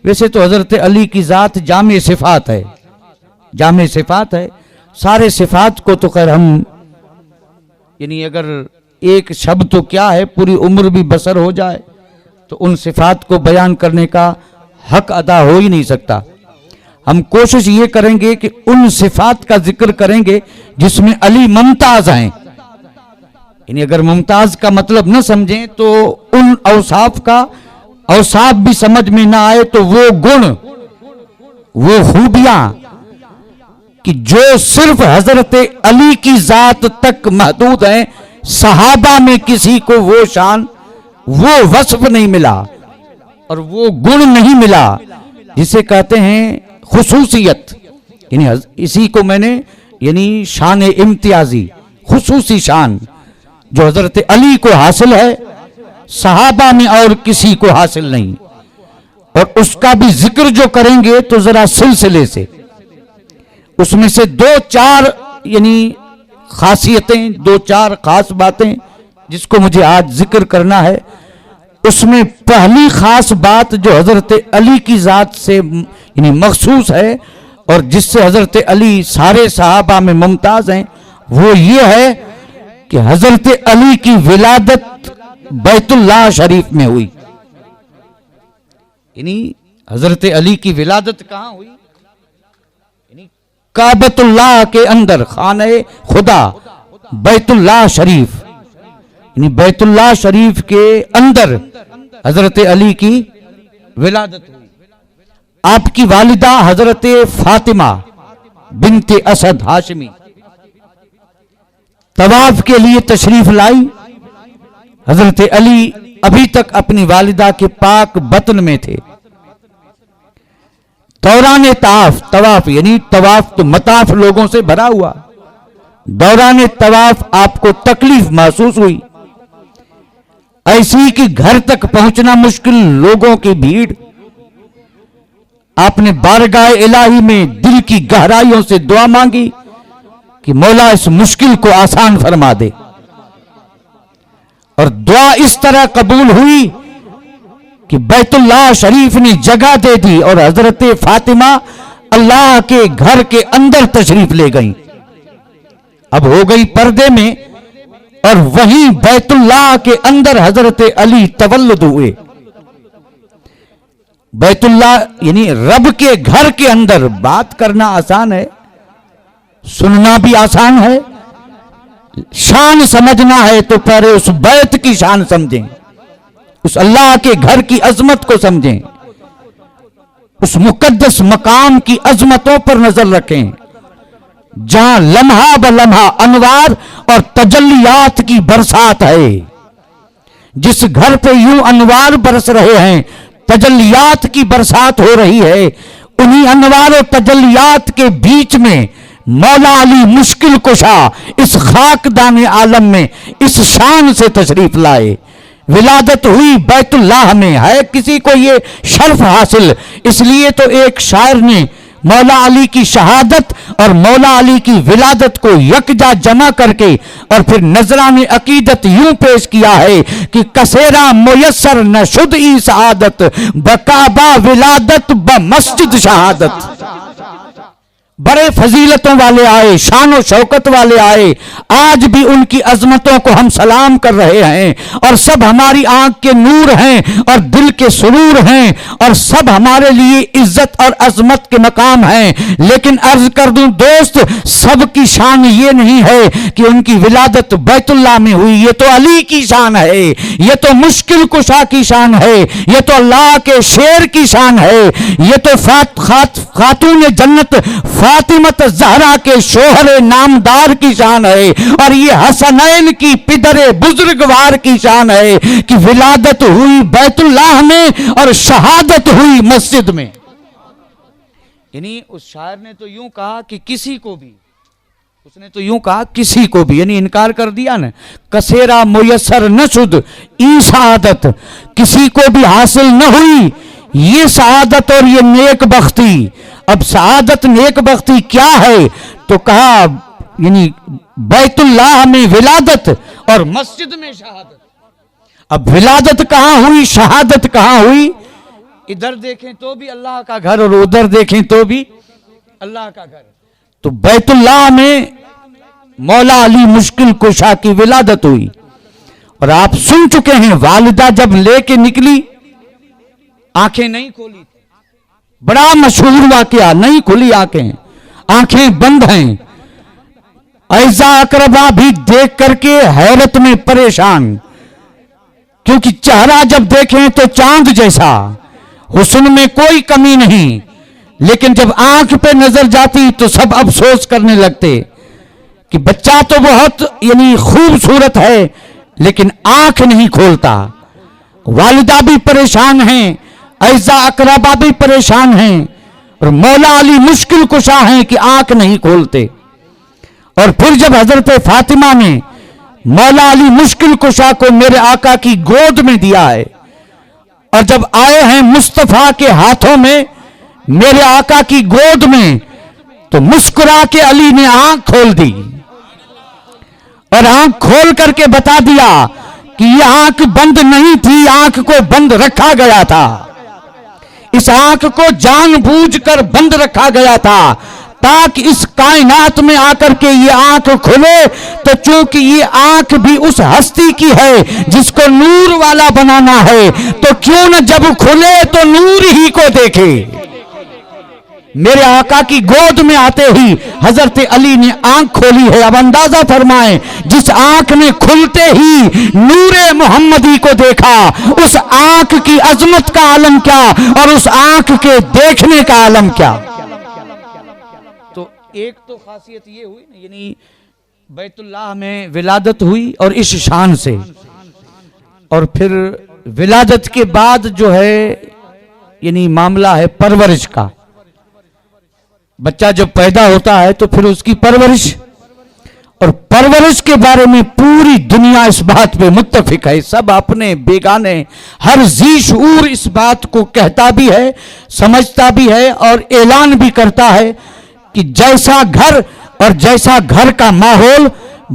ویسے تو حضرت علی کی ذات جامع صفات ہے، جامع صفات ہے، سارے صفات کو تو خیر ہم یعنی اگر ایک شب تو کیا ہے پوری عمر بھی بسر ہو جائے تو ان صفات کو بیان کرنے کا حق ادا ہو ہی نہیں سکتا۔ ہم کوشش یہ کریں گے کہ ان صفات کا ذکر کریں گے جس میں علی ممتاز ہیں، یعنی اگر ممتاز کا مطلب نہ سمجھیں تو ان اوصاف کا اوصاف بھی سمجھ میں نہ آئے تو وہ گن، وہ خوبیاں کہ جو صرف حضرت علی کی ذات تک محدود ہیں، صحابہ میں کسی کو وہ شان، وہ وصف نہیں ملا اور وہ گن نہیں ملا جسے کہتے ہیں خصوصیت، یعنی اسی کو میں نے یعنی شان امتیازی، خصوصی شان جو حضرت علی کو حاصل ہے، صحابہ میں اور کسی کو حاصل نہیں۔ اور اس کا بھی ذکر جو کریں گے تو ذرا سلسلے سے، اس میں سے دو چار یعنی خاصیتیں، دو چار خاص باتیں جس کو مجھے آج ذکر کرنا ہے۔ اس میں پہلی خاص بات جو حضرت علی کی ذات سے یعنی مخصوص ہے اور جس سے حضرت علی سارے صحابہ میں ممتاز ہیں، وہ یہ ہے کہ حضرت علی کی ولادت بیت اللہ شریف میں ہوئی۔ یعنی حضرت علی کی ولادت کہاں ہوئی؟ یعنی کعبۃ اللہ کے اندر، خانہ خدا بیت اللہ شریف، یعنی بیت اللہ شریف کے اندر حضرت علی کی ولادت ہوئی۔ آپ کی والدہ حضرت فاطمہ بنت اسد ہاشمی طواف کے لیے تشریف لائی۔ حضرت علی ابھی تک اپنی والدہ کے پاک بطن میں تھے۔ دوران طواف یعنی طواف تو مطاف لوگوں سے بھرا ہوا، دوران طواف آپ کو تکلیف محسوس ہوئی، ایسی کہ گھر تک پہنچنا مشکل، لوگوں کی بھیڑ۔ آپ نے بارگاہ الہی میں دل کی گہرائیوں سے دعا مانگی کہ مولا اس مشکل کو آسان فرما دے، اور دعا اس طرح قبول ہوئی کہ بیت اللہ شریف نے جگہ دے دی اور حضرت فاطمہ اللہ کے گھر کے اندر تشریف لے گئیں۔ اب ہو گئی پردے میں، اور وہیں بیت اللہ کے اندر حضرت علی تولد ہوئے. بیت اللہ یعنی رب کے گھر کے اندر بات کرنا آسان ہے, سننا بھی آسان ہے, شان سمجھنا ہے تو پہلے اس بیت کی شان سمجھیں, اس اللہ کے گھر کی عظمت کو سمجھیں, اس مقدس مقام کی عظمتوں پر نظر رکھیں جہاں لمحہ بلمحہ انوار اور تجلیات کی برسات ہے. جس گھر پہ یوں انوار برس رہے ہیں, تجلیات کی برسات ہو رہی ہے, انہی انوار و تجلیات کے بیچ میں مولا علی مشکل کشا اس خاکدان عالم میں اس شان سے تشریف لائے. ولادت ہوئی بیت اللہ میں, ہے کسی کو یہ شرف حاصل, اس لیے تو ایک شاعر نے مولا علی کی شہادت اور مولا علی کی ولادت کو یکجا جمع کر کے اور پھر نذران عقیدت یوں پیش کیا ہے کہ کسیرا میسر نہ شد ای سعادت بکعبہ ولادت بمسجد شہادت. بڑے فضیلتوں والے آئے, شان و شوکت والے آئے, آج بھی ان کی عظمتوں کو ہم سلام کر رہے ہیں, اور سب ہماری آنکھ کے نور ہیں اور دل کے سرور ہیں, اور سب ہمارے لیے عزت اور عظمت کے مقام ہیں. لیکن عرض کر دوں دوست, سب کی شان یہ نہیں ہے کہ ان کی ولادت بیت اللہ میں ہوئی, یہ تو علی کی شان ہے, یہ تو مشکل کشا کی شان ہے, یہ تو اللہ کے شیر کی شان ہے, یہ تو خاتون جنت فاطمہ زہرا کے شوہر نامدار کی شان ہے, اور یہ حسنین کی پدر بزرگوار کی شان ہے کہ ولادت ہوئی بیت اللہ میں اور شہادت ہوئی مسجد میں. یعنی اس شاعر نے تو یوں کہا کہ کسی کو بھی, اس نے تو یوں کہا کسی کو بھی, یعنی انکار کر دیا نا, کسیرا میسر نہ شد ای سعادت, کسی کو بھی حاصل نہ ہوئی یہ سعادت اور یہ نیک بختی. اب سعادت نیک بختی کیا ہے, تو کہا یعنی بیت اللہ میں ولادت اور مسجد میں شہادت. اب ولادت کہاں ہوئی, شہادت کہاں ہوئی؟ ادھر دیکھیں تو بھی اللہ کا گھر اور ادھر دیکھیں تو بھی اللہ کا گھر. تو بیت اللہ میں مولا علی مشکل کشا کی ولادت ہوئی, اور آپ سن چکے ہیں والدہ جب لے کے نکلی آنکھیں نہیں کھولی, بڑا مشہور واقعہ, نہیں کھلی آنکھیں, آنکھیں بند ہیں. اعزا اقربا بھی دیکھ کر کے حیرت میں پریشان, کیونکہ چہرہ جب دیکھیں تو چاند جیسا, حسن میں کوئی کمی نہیں, لیکن جب آنکھ پہ نظر جاتی تو سب افسوس کرنے لگتے کہ بچہ تو بہت یعنی خوبصورت ہے لیکن آنکھ نہیں کھولتا. والدہ بھی پریشان ہیں, اعزا اقربا بھی پریشان ہیں, اور مولا علی مشکل کشا ہیں کہ آنکھ نہیں کھولتے. اور پھر جب حضرت فاطمہ نے مولا علی مشکل کشا کو میرے آقا کی گود میں دیا ہے, اور جب آئے ہیں مصطفیٰ کے ہاتھوں میں میرے آقا کی گود میں, تو مسکرا کے علی نے آنکھ کھول دی, اور آنکھ کھول کر کے بتا دیا کہ یہ آنکھ بند نہیں تھی, آنکھ کو بند رکھا گیا تھا. اس آنکھ کو جان بوجھ کر بند رکھا گیا تھا تاکہ اس کائنات میں آ کر کے یہ آنکھ کھلے, تو چونکہ یہ آنکھ بھی اس ہستی کی ہے جس کو نور والا بنانا ہے, تو کیوں نہ جب کھلے تو نور ہی کو دیکھے. میرے آقا کی گود میں آتے ہی حضرت علی نے آنکھ کھولی ہے. اب اندازہ فرمائیں, جس آنکھ نے کھلتے ہی نور محمدی کو دیکھا, اس آنکھ کی عظمت کا عالم کیا اور اس آنکھ کے دیکھنے کا عالم کیا. تو ایک تو خاصیت یہ ہوئی نا, یعنی بیت اللہ میں ولادت ہوئی اور اس شان سے, اور پھر ولادت کے بعد جو ہے یعنی معاملہ ہے پرورش کا. بچہ جب پیدا ہوتا ہے تو پھر اس کی پرورش, اور پرورش کے بارے میں پوری دنیا اس بات پہ متفق ہے, سب اپنے بیگانے, ہر ذی شعور اس بات کو کہتا بھی ہے, سمجھتا بھی ہے اور اعلان بھی کرتا ہے کہ جیسا گھر اور جیسا گھر کا ماحول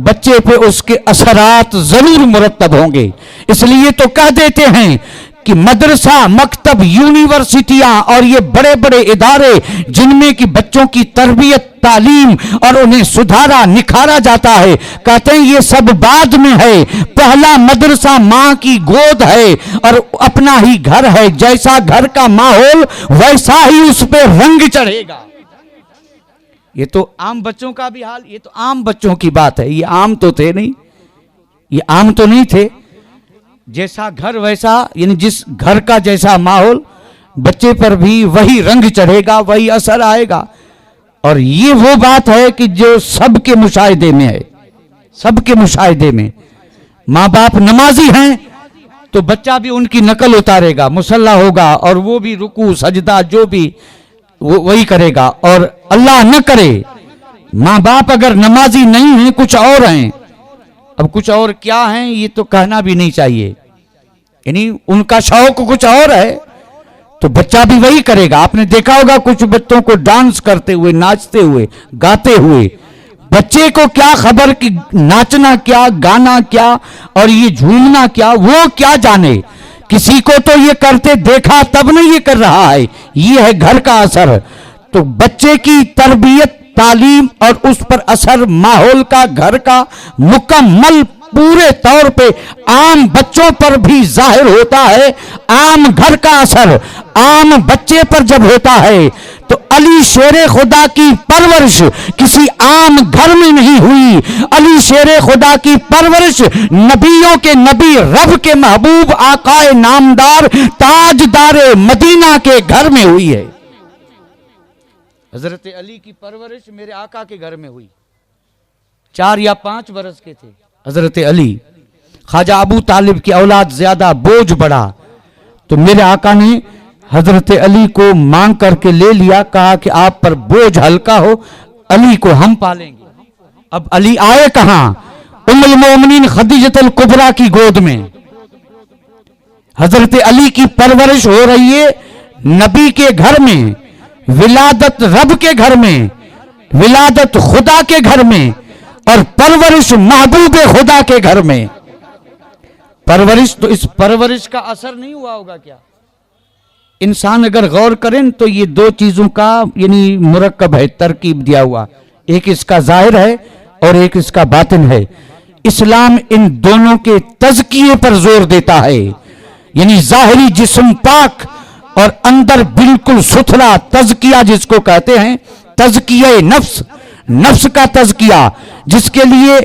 بچے پہ اس کے اثرات ضرور مرتب ہوں گے. اس لیے تو کہہ دیتے ہیں کہ مدرسہ، مکتب، یونیورسٹیاں اور یہ بڑے بڑے ادارے جن میں کہ بچوں کی تربیت، تعلیم اور انہیں سدھارا نکھارا جاتا ہے، کہتے ہیں یہ سب بعد میں ہے، پہلا مدرسہ ماں کی گود ہے اور اپنا ہی گھر ہے، جیسا گھر کا ماحول ویسا ہی اس پہ رنگ چڑھے گا۔ یہ تو عام بچوں کا بھی حال، یہ تو عام بچوں کی بات ہے، یہ عام تو تھے نہیں، یہ عام تو نہیں تھے۔ جیسا گھر ویسا، یعنی جس گھر کا جیسا ماحول بچے پر بھی وہی رنگ چڑھے گا، وہی اثر آئے گا۔ اور یہ وہ بات ہے کہ جو سب کے مشاہدے میں ہے، سب کے مشاہدے میں۔ ماں باپ نمازی ہیں تو بچہ بھی ان کی نقل اتارے گا، مصلی ہوگا اور وہ بھی رکوع سجدہ جو بھی وہی کرے گا۔ اور اللہ نہ کرے ماں باپ اگر نمازی نہیں ہیں، کچھ اور ہیں، اب کچھ اور کیا ہیں یہ تو کہنا بھی نہیں چاہیے، یعنی ان کا شوق کچھ اور ہے تو بچہ بھی وہی کرے گا۔ آپ نے دیکھا ہوگا کچھ بچوں کو ڈانس کرتے ہوئے، ناچتے ہوئے، گاتے ہوئے، بچے کو کیا خبر کہ ناچنا کیا، گانا کیا اور یہ جھومنا کیا، وہ کیا جانے۔ کسی کو تو یہ کرتے دیکھا تب نہیں یہ کر رہا ہے، یہ ہے گھر کا اثر۔ تو بچے کی تربیت، تعلیم اور اس پر اثر ماحول کا، گھر کا مکمل پورے طور پہ عام بچوں پر بھی ظاہر ہوتا ہے۔ عام گھر کا اثر عام بچے پر جب ہوتا ہے تو علی شیر خدا کی پرورش کسی عام گھر میں نہیں ہوئی، علی شیر خدا کی پرورش نبیوں کے نبی، رب کے محبوب، آقائے نامدار، تاجدار مدینہ کے گھر میں ہوئی ہے۔ حضرت علی کی پرورش میرے آقا کے گھر میں ہوئی، 4 یا 5 برس کے تھے حضرت علی۔ خواجہ ابو طالب کی اولاد زیادہ، بوجھ بڑھا تو میرے آقا نے حضرت علی کو مانگ کر کے لے لیا، کہا کہ آپ پر بوجھ ہلکا ہو، علی کو ہم پالیں گے۔ اب علی آئے کہاں؟ ام المومنین خدیجۃ الکبریٰ کی گود میں۔ حضرت علی کی پرورش ہو رہی ہے نبی کے گھر میں، ولادت رب کے گھر میں، ولادت خدا کے گھر میں، اور پرورش محبوب خدا کے گھر میں۔ پرورش تو اس پرورش کا اثر نہیں ہوا ہوگا کیا؟ انسان اگر غور کریں تو یہ 2 چیزوں کا یعنی مرکب ہے، ترکیب دیا ہوا، ایک اس کا ظاہر ہے اور ایک اس کا باطن ہے۔ اسلام ان دونوں کے تزکیے پر زور دیتا ہے، یعنی ظاہری جسم پاک اور اندر بالکل ستھرا، تزکیہ جس کو کہتے ہیں، تزکیہ نفس، نفس کا تزکیہ، جس کے لیے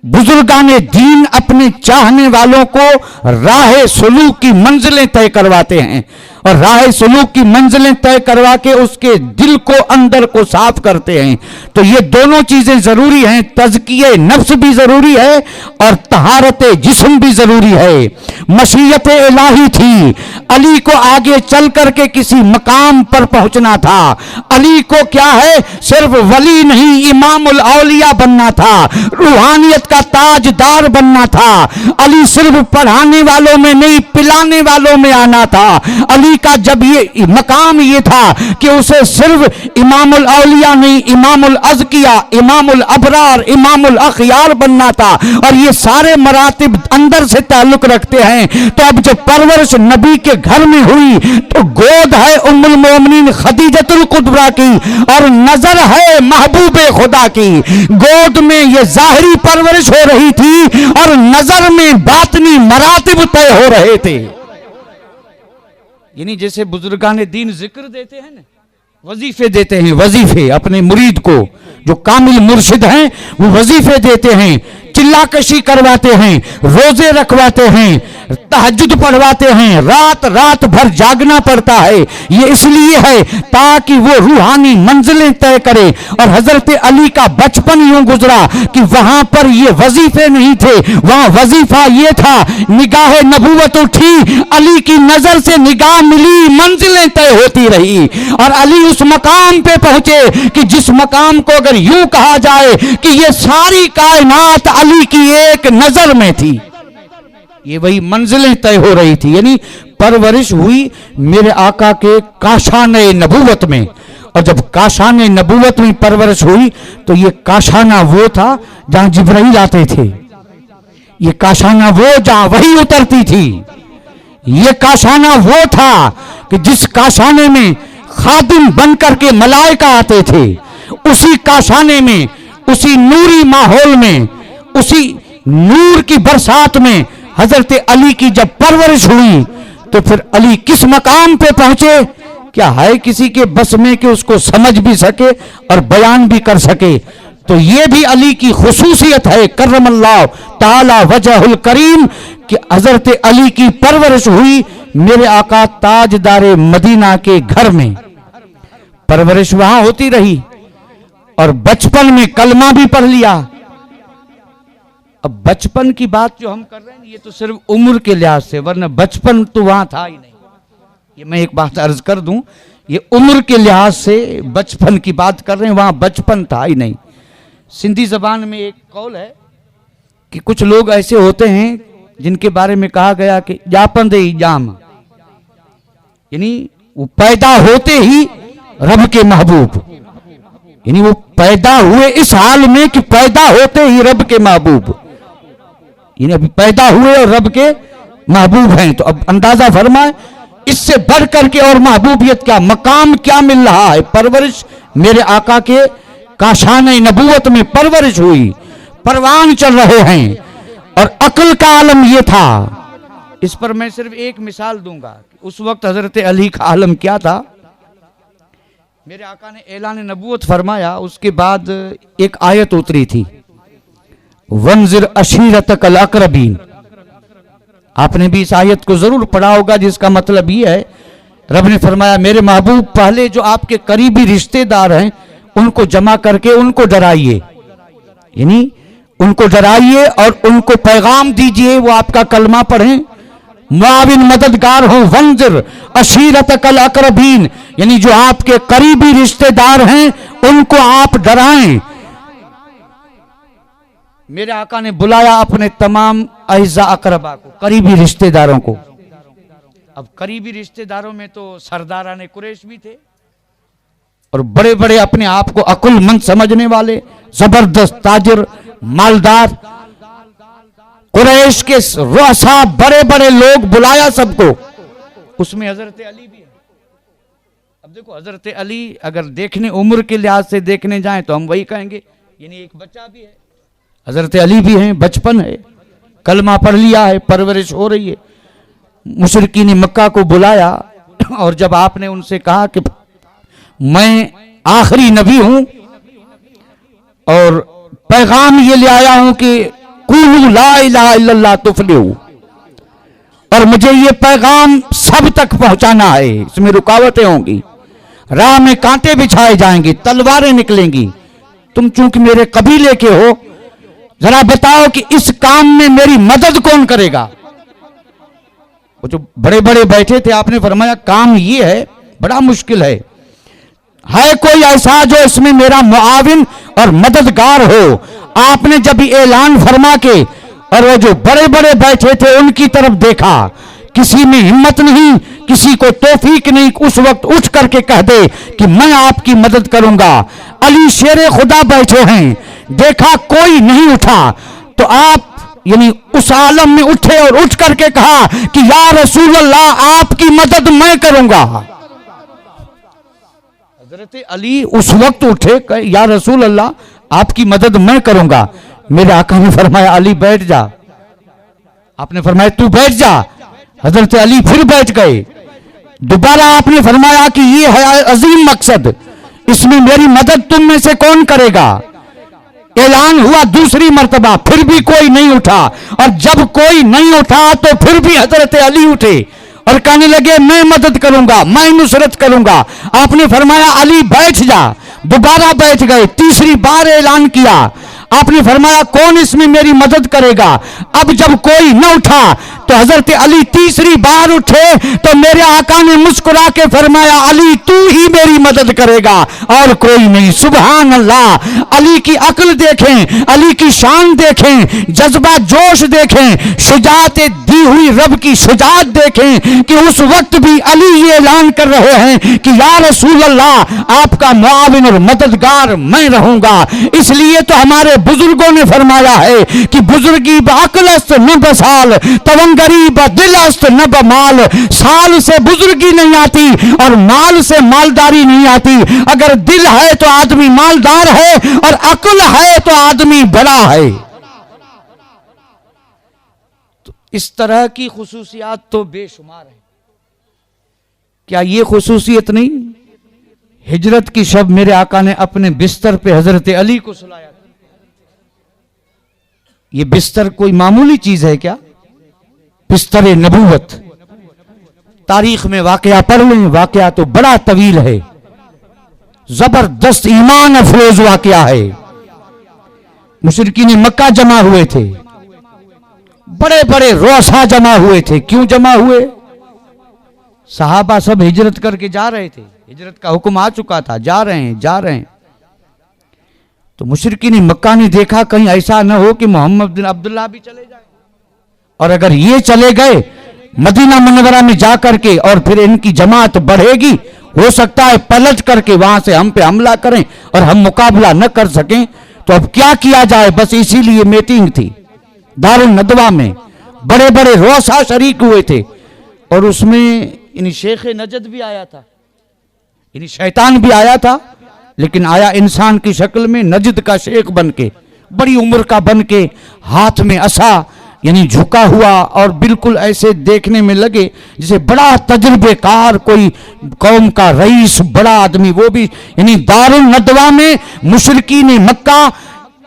بزرگان دین اپنے چاہنے والوں کو راہ سلوک کی منزلیں طے کرواتے ہیں، اور راہ سلوک کی منزلیں طے کروا کے اس کے دل کو، اندر کو صاف کرتے ہیں۔ تو یہ دونوں چیزیں ضروری ہیں، تزکیہ نفس بھی ضروری ہے اور طہارت جسم بھی ضروری ہے۔ مشیت الہی تھی، علی کو آگے چل کر کے کسی مقام پر پہنچنا تھا۔ علی کو کیا ہے، صرف ولی نہیں، امام الاولیاء بننا تھا، روحانیت کا تاجدار بننا تھا۔ علی صرف پڑھانے والوں میں نہیں، پلانے والوں میں آنا تھا۔ علی کا جب یہ مقام یہ تھا کہ اسے صرف امام الاولیاء نہیں، امام الازکیاء، امام الابرار، امام الاخیار بننا تھا، اور یہ سارے مراتب اندر سے تعلق رکھتے ہیں۔ تو اب جب پرورش نبی کے گھر میں ہوئی تو گود ہے ام المومنین خدیجۃ الکبریٰ کی اور نظر ہے محبوب خدا کی۔ گود میں یہ ظاہری پرورش ہو رہی تھی اور نظر میں باطنی مراتب طے ہو رہے تھے۔ یعنی جیسے بزرگان دین ذکر دیتے ہیں نا، وظیفے دیتے ہیں، وظیفے اپنے مرید کو، جو کامل مرشد ہیں وہ وظیفے دیتے ہیں، چلا کشی کرواتے ہیں، روزے رکھواتے ہیں، تہجد پڑھواتے ہیں، رات رات بھر جاگنا پڑتا ہے۔ یہ اس لیے ہے تاکہ وہ روحانی منزلیں طے کرے۔ اور حضرت علی کا بچپن یوں گزرا کہ وہاں پر یہ وظیفے نہیں تھے، وہاں وظیفہ یہ تھا، نگاہ نبوت اٹھی، علی کی نظر سے نگاہ ملی، منزلیں طے ہوتی رہی، اور علی اس مقام پہ پہنچے کہ جس مقام کو اگر یوں کہا جائے کہ یہ ساری کائنات علی کی ایک نظر میں تھی، یہ وہی منزلیں طے ہو رہی تھی۔ یعنی پرورش ہوئی میرے آقا کے کاشان نبوت میں، اور جب کاشان نبوت میں پرورش ہوئی تو یہ کاشانہ وہ تھا جہاں جبرائیل آتے تھے، یہ کاشانہ وہ جہاں وحی اترتی تھی، یہ کاشانہ وہ تھا کہ جس کاشانے میں خادم بن کر کے ملائکہ آتے تھے، اسی کاشانے میں، اسی نوری ماحول میں، اسی نور کی برسات میں حضرت علی کی جب پرورش ہوئی تو پھر علی کس مقام پہ پہنچے؟ کیا ہے کسی کے بس میں کہ اس کو سمجھ بھی سکے اور بیان بھی کر سکے؟ تو یہ بھی علی کی خصوصیت ہے، کرم اللہ تعالی وجہ الکریم، کہ حضرت علی کی پرورش ہوئی میرے آقا تاجدار مدینہ کے گھر میں، پرورش وہاں ہوتی رہی، اور بچپن میں کلمہ بھی پڑھ لیا۔ اب بچپن کی بات جو ہم کر رہے ہیں یہ تو صرف عمر کے لحاظ سے، ورنہ بچپن تو وہاں تھا ہی نہیں۔ یہ میں ایک بات عرض کر دوں، یہ عمر کے لحاظ سے بچپن کی بات کر رہے ہیں، وہاں بچپن تھا ہی نہیں۔ سندھی زبان میں ایک قول ہے کہ کچھ لوگ ایسے ہوتے ہیں جن کے بارے میں کہا گیا کہ جاپندے ہی جام، یعنی وہ پیدا ہوتے ہی رب کے محبوب، یعنی وہ پیدا ہوئے اس حال میں کہ پیدا ہوتے ہی رب کے محبوب، یعنی ابھی پیدا ہوئے اور رب کے محبوب ہیں۔ تو اب اندازہ فرمائے اس سے بڑھ کر کے اور محبوبیت کیا، مقام کیا مل رہا ہے؟ پرورش میرے آقا کے کاشانہ نبوت میں پرورش ہوئی، پروان چل رہے ہیں، اور عقل کا عالم یہ تھا۔ اس پر میں صرف ایک مثال دوں گا کہ اس وقت حضرت علی کا عالم کیا تھا۔ میرے آقا نے اعلان نبوت فرمایا، اس کے بعد ایک آیت اتری تھی، وَانذِرْ عَشِيرَتَكَ الْأَقْرَبِينَ۔ آپ نے بھی اس آیت کو ضرور پڑھا ہوگا، جس کا مطلب یہ ہے رب نے فرمایا میرے محبوب پہلے جو آپ کے قریبی رشتے دار ہیں ان کو جمع کر کے ان کو ڈرائیے، یعنی ان کو ڈرائیے اور ان کو پیغام دیجئے وہ آپ کا کلمہ پڑھیں، معاون مددگار ہوں۔ وَانذِرْ عَشِيرَتَكَ الْأَقْرَبِينَ، یعنی جو آپ کے قریبی رشتے دار ہیں ان کو آپ ڈرائیں۔ میرے آقا نے بلایا اپنے تمام اعزاء اقربا کو، قریبی رشتے داروں کو۔ اب قریبی رشتے داروں میں تو سرداران قریش بھی تھے، اور بڑے بڑے اپنے آپ کو عقل مند سمجھنے والے زبردست تاجر مالدار قریش کے رؤساء، بڑے بڑے لوگ بلایا سب کو، اس میں حضرت علی بھی ہے۔ اب دیکھو حضرت علی اگر دیکھنے عمر کے لحاظ سے دیکھنے جائیں تو ہم وہی کہیں گے، یعنی ایک بچہ بھی ہے، حضرت علی بھی ہیں، بچپن ہے، کلمہ پڑھ لیا ہے، پرورش ہو رہی ہے۔ مشرکین مکہ کو بلایا، اور جب آپ نے ان سے کہا کہ میں آخری نبی ہوں اور پیغام یہ لے آیا ہوں کہ قولوا لا الہ الا اللہ تفلحوا، اور مجھے یہ پیغام سب تک پہنچانا ہے، اس میں رکاوٹیں ہوں گی، راہ میں کانٹے بچھائے جائیں گے، تلواریں نکلیں گی، تم چونکہ میرے قبیلے کے ہو ذرا بتاؤ کہ اس کام میں میری مدد کون کرے گا؟ وہ جو بڑے بڑے بیٹھے تھے آپ نے فرمایا کام یہ ہے، بڑا مشکل ہے کوئی ایسا جو اس میں میرا معاون اور مددگار ہو؟ آپ نے جب اعلان فرما کے اور وہ جو بڑے بڑے بیٹھے تھے ان کی طرف دیکھا، کسی میں ہمت نہیں، کسی کو توفیق نہیں اس وقت اٹھ کر کے کہہ دے کہ میں آپ کی مدد کروں گا۔ علی شیر خدا بیٹھے ہیں، دیکھا کوئی نہیں اٹھا تو آپ یعنی اس عالم میں اٹھے اور اٹھ کر کے کہا کہ یا رسول اللہ آپ کی مدد میں کروں گا۔ حضرت علی اس وقت اٹھے کہ یا رسول اللہ آپ کی مدد میں کروں گا۔ میرے آقا نے فرمایا علی بیٹھ جا، آپ نے فرمایا تو بیٹھ جا، حضرت علی پھر بیٹھ گئے۔ دوبارہ آپ نے فرمایا کہ یہ ہے عظیم مقصد، اس میں میری مدد تم میں سے کون کرے گا؟ اعلان ہوا دوسری مرتبہ، پھر بھی کوئی نہیں اٹھا، اور جب کوئی نہیں اٹھا تو پھر بھی حضرت علی اٹھے اور کہنے لگے میں مدد کروں گا، میں نصرت کروں گا۔ آپ نے فرمایا علی بیٹھ جا، دوبارہ بیٹھ گئے، تیسری بار اعلان کیا، آپ نے فرمایا کون اس میں میری مدد کرے گا؟ اب جب کوئی نہ اٹھا تو حضرت علی تیسری بار اٹھے تو میرے آقا نے مسکرا کے فرمایا علی تو ہی میری مدد کرے گا اور کوئی نہیں۔ سبحان اللہ! علی کی عقل دیکھیں، علی کی شان دیکھیں، جذبہ جوش دیکھیں، شجاعت دی ہوئی رب کی شجاعت دیکھیں کہ اس وقت بھی علی یہ اعلان کر رہے ہیں کہ یا رسول اللہ آپ کا معاون اور مددگار میں رہوں گا۔ اس لیے تو ہمارے بزرگوں نے فرمایا ہے کہ بزرگی بعقل است نہ بسال، تونگ گریب دل است نہ بمال، سال سے بزرگی نہیں آتی اور مال سے مالداری نہیں آتی۔ اگر دل ہے تو آدمی مالدار ہے اور عقل ہے تو آدمی بڑا ہے۔ تو اس طرح کی خصوصیات تو بے شمار ہیں۔ کیا یہ خصوصیت نہیں؟ ہجرت کی شب میرے آقا نے اپنے بستر پہ حضرت علی کو سلایا تھا۔ یہ بستر کوئی معمولی چیز ہے کیا؟ بستر نبوت۔ تاریخ میں واقعہ پڑھ لیں، واقعہ تو بڑا طویل ہے، زبردست ایمان افروز واقعہ ہے۔ مشرکین مکہ جمع ہوئے تھے، بڑے بڑے رؤسا جمع ہوئے تھے۔ کیوں جمع ہوئے؟ صحابہ سب ہجرت کر کے جا رہے تھے، ہجرت کا حکم آ چکا تھا، جا رہے ہیں۔ تو مشرکین مکہ نے دیکھا کہیں ایسا نہ ہو کہ محمد بن عبداللہ بھی چلے جائیں، اور اگر یہ چلے گئے مدینہ منورہ میں جا کر کے اور پھر ان کی جماعت بڑھے گی، ہو سکتا ہے پلٹ کر کے وہاں سے ہم پہ حملہ کریں اور ہم مقابلہ نہ کر سکیں۔ تو اب کیا کیا جائے؟ بس اسی لیے میٹنگ تھی دار الندوہ میں، بڑے بڑے رؤسا شریک ہوئے تھے، اور اس میں شیخ نجد بھی آیا تھا، شیطان بھی آیا تھا، لیکن آیا انسان کی شکل میں، نجد کا شیخ بن کے، بڑی عمر کا بن کے، ہاتھ میں عصا جھکا ہوا، اور بالکل ایسے دیکھنے میں لگے جسے بڑا تجربے کار کوئی قوم کا رئیس، بڑا آدمی، وہ بھی دار الندوہ میں مشرکین مکہ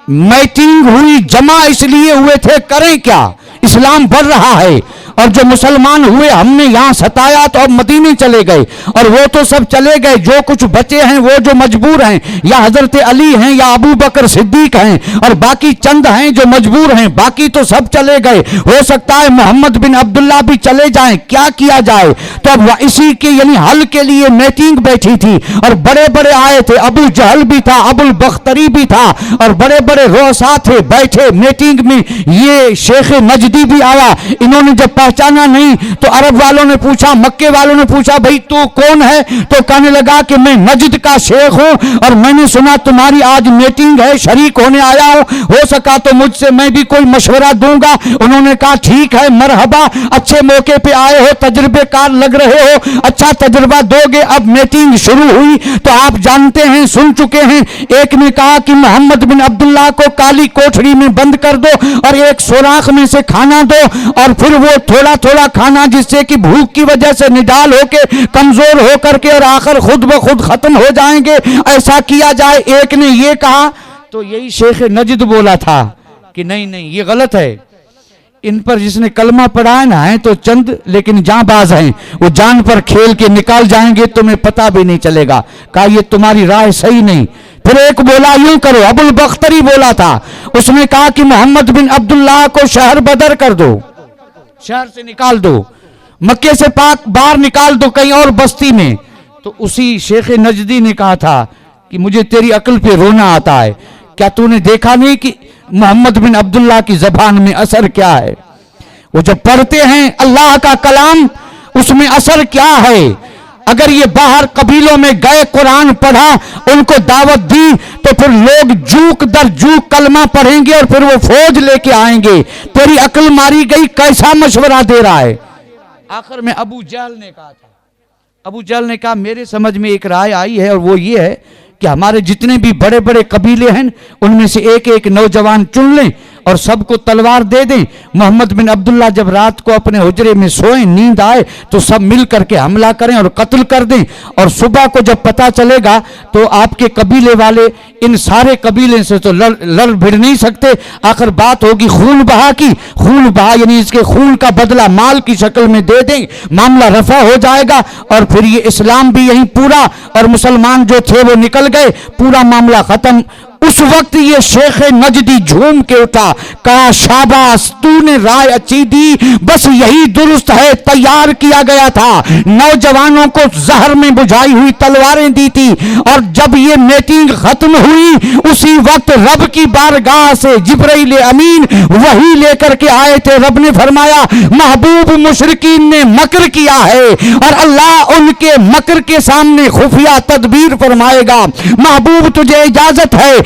میٹنگ ہوئی، جمع اس لیے ہوئے تھے کریں کیا؟ اسلام بڑھ رہا ہے، اور جو مسلمان ہوئے ہم نے یہاں ستایا تو اب مدینے چلے گئے، اور وہ تو سب چلے گئے، جو کچھ بچے ہیں وہ جو مجبور ہیں، یا حضرت علی ہیں یا ابو بکر صدیق ہیں، اور باقی چند ہیں جو مجبور ہیں، باقی تو سب چلے گئے، ہو سکتا ہے محمد بن عبداللہ بھی چلے جائیں، کیا کیا جائے؟ تو اب اسی کے حل کے لیے میٹنگ بیٹھی تھی، اور بڑے بڑے آئے تھے، ابو جہل بھی تھا، ابو البختری بھی تھا، اور بڑے بڑے رؤسا تھے بیٹھے میٹنگ میں۔ یہ شیخ نجدی بھی آیا، انہوں نے جب پہچانا نہیں تو عرب والوں نے پوچھا، مکے والوں نے پوچھا بھئی تو کون ہے؟ تو کہنے لگا کہ میں نجد کا شیخ ہوں، اور میں نے سنا تمہاری آج میٹنگ ہے، شریک ہونے آیا ہوں، ہو سکا تو مجھ سے میں بھی کوئی مشورہ دوں گا۔ انہوں نے کہا ٹھیک ہے، مرحبا، اچھے موقع پہ آئے ہو، تجربے کار لگ رہے ہو، اچھا تجربہ دو گے۔ اب میٹنگ شروع ہوئی تو آپ جانتے ہیں، سن چکے ہیں، ایک نے کہا کہ محمد بن عبداللہ کو کالی کوٹھڑی میں بند کر دو اور ایک سوراخ میں سے کھانا دو، اور پھر وہ تھوڑا تھوڑا کھانا جس سے کہ بھوک کی وجہ سے نڈال ہو کے، کمزور ہو کر کے، اور آخر خود بخود ختم ہو جائیں گے، ایسا کیا جائے۔ ایک نے یہ کہا تو یہی شیخ نجد بولا تھا کہ نہیں یہ غلط ہے، ان پر جس نے کلمہ پڑھا ہے نا ہیں تو چند، لیکن جاں باز ہیں، وہ جان پر کھیل کے نکال جائیں گے، تمہیں پتہ بھی نہیں چلے گا۔ کہا یہ تمہاری رائے صحیح نہیں۔ پھر ایک بولا یوں کرو، ابو البختری بولا تھا، اس نے کہا کہ محمد بن عبداللہ کو شہر بدر کر دو، شہر سے نکال دو، مکے سے پاک باہر نکال دو کہیں اور بستی میں۔ تو اسی شیخ نجدی نے کہا تھا کہ مجھے تیری عقل پہ رونا آتا ہے، کیا تو نے دیکھا نہیں کہ محمد بن عبداللہ کی زبان میں اثر کیا ہے؟ وہ جب پڑھتے ہیں اللہ کا کلام اس میں اثر کیا ہے؟ اگر یہ باہر قبیلوں میں گئے، قرآن پڑھا، ان کو دعوت دی، تو پھر لوگ جوک در جوک کلمہ پڑھیں گے اور پھر وہ فوج لے کے آئیں گے۔ تیری عقل ماری گئی، کیسا مشورہ دے رہا ہے؟ آخر میں ابو جہل نے کہا تھا، ابو جہل نے کہا میرے سمجھ میں ایک رائے آئی ہے، اور وہ یہ ہے کہ ہمارے جتنے بھی بڑے بڑے قبیلے ہیں ان میں سے ایک ایک نوجوان چن لیں اور سب کو تلوار دے دیں۔ محمد بن عبداللہ جب رات کو اپنے حجرے میں سوئیں، نیند آئے تو سب مل کر کے حملہ کریں اور قتل کر دیں، اور صبح کو جب پتہ چلے گا تو آپ کے قبیلے والے ان سارے قبیلے سے تو لڑ بھڑ نہیں سکتے، آخر بات ہوگی خون بہا کی، خون بہا یعنی اس کے خون کا بدلہ مال کی شکل میں دے دیں، معاملہ رفع ہو جائے گا، اور پھر یہ اسلام بھی یہیں پورا، اور مسلمان جو تھے وہ نکل گئے، پورا معاملہ ختم۔ اس وقت یہ شیخ نجدی جھوم کے اٹھا، کہا شاباش، تو نے رائے اچھی دی، بس یہی درست ہے، تیار کیا گیا تھا، نوجوانوں کو زہر میں بجھائی ہوئی تلواریں دی تھی، اور جب یہ میٹنگ ختم ہوئی اسی وقت رب کی بارگاہ سے جبرائیل امین وحی لے کر کے آئے تھے۔ رب نے فرمایا محبوب مشرکین نے مکر کیا ہے اور اللہ ان کے مکر کے سامنے خفیہ تدبیر فرمائے گا، محبوب تجھے اجازت ہے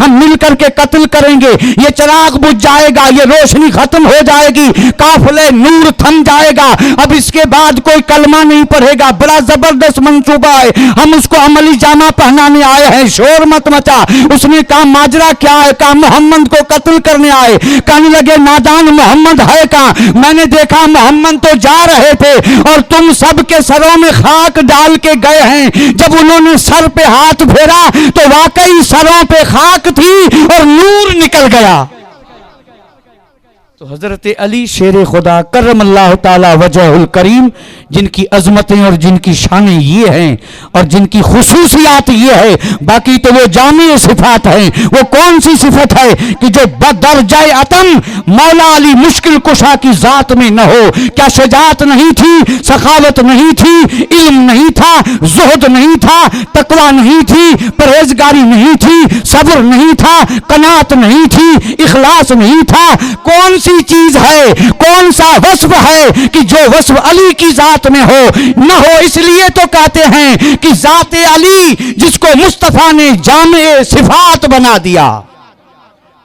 ہم مل کر کے قتل کریں گے, یہ چراغ بجھ جائے گا, یہ روشنی ختم ہو جائے گی, قافلے نور تھم جائے گا, اب اس کے بعد کوئی کلمہ نہیں پڑھے گا. بڑا زبردست منصوبہ ہے, ہم اس کو عملی جامہ پہنانے آئے ہیں, شور مت مچا. اس نے کہا ماجرا کیا ہے؟ کہا محمد کو قتل کرنے آئے. کہنے لگے نادان محمد ہے کہاں؟ میں نے دیکھا محمد تو جا رہے تھے اور تم سب کے سروں میں خاک ڈال کے گئے ہیں. جب انہوں نے سر پہ ہاتھ پھیرا تو واقعی سروں پہ خاک تھی اور نور نکل گیا. تو حضرت علی شیر خدا کرم اللہ تعالی وجہ الکریم, جن کی عظمتیں اور جن کی شانیں یہ ہیں اور جن کی خصوصیات یہ ہے, باقی تو وہ جامع صفات ہیں. وہ کون سی صفت ہے کہ جو بدرجہ عتم مولا علی مشکل کشا کی ذات میں نہ ہو؟ کیا شجاعت نہیں تھی, سخاوت نہیں تھی, علم نہیں تھا, زہد نہیں تھا, تقوی نہیں تھی, پرہیزگاری نہیں تھی, صبر نہیں تھا, قناعت نہیں تھی, اخلاص نہیں تھا؟ کون سی چیز ہے, کون سا وصف ہے کہ جو وصف علی کی ذات میں ہو نہ ہو؟ اس لیے تو کہتے ہیں کہ ذات علی جس کو مصطفیٰ نے جامع صفات بنا دیا.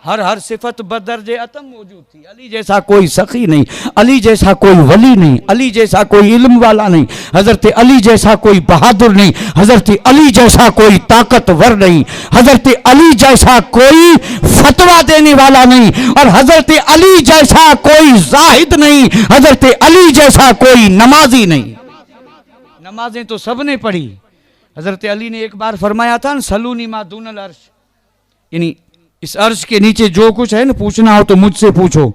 ہر صفت بدرجہ عتم موجود تھی. علی جیسا کوئی سخی نہیں, علی جیسا کوئی ولی نہیں, علی جیسا کوئی علم والا نہیں, حضرت علی جیسا کوئی بہادر نہیں, حضرت علی جیسا کوئی طاقتور نہیں, حضرت علی جیسا کوئی فتویٰ دینے والا نہیں, اور حضرت علی جیسا کوئی زاہد نہیں, حضرت علی جیسا کوئی نمازی نہیں. نمازیں تو سب نے پڑھی. حضرت علی نے ایک بار فرمایا تھا نا, سلونی ما دون العرش, یعنی اس عرش کے نیچے جو کچھ ہے نا پوچھنا ہو تو مجھ سے پوچھو.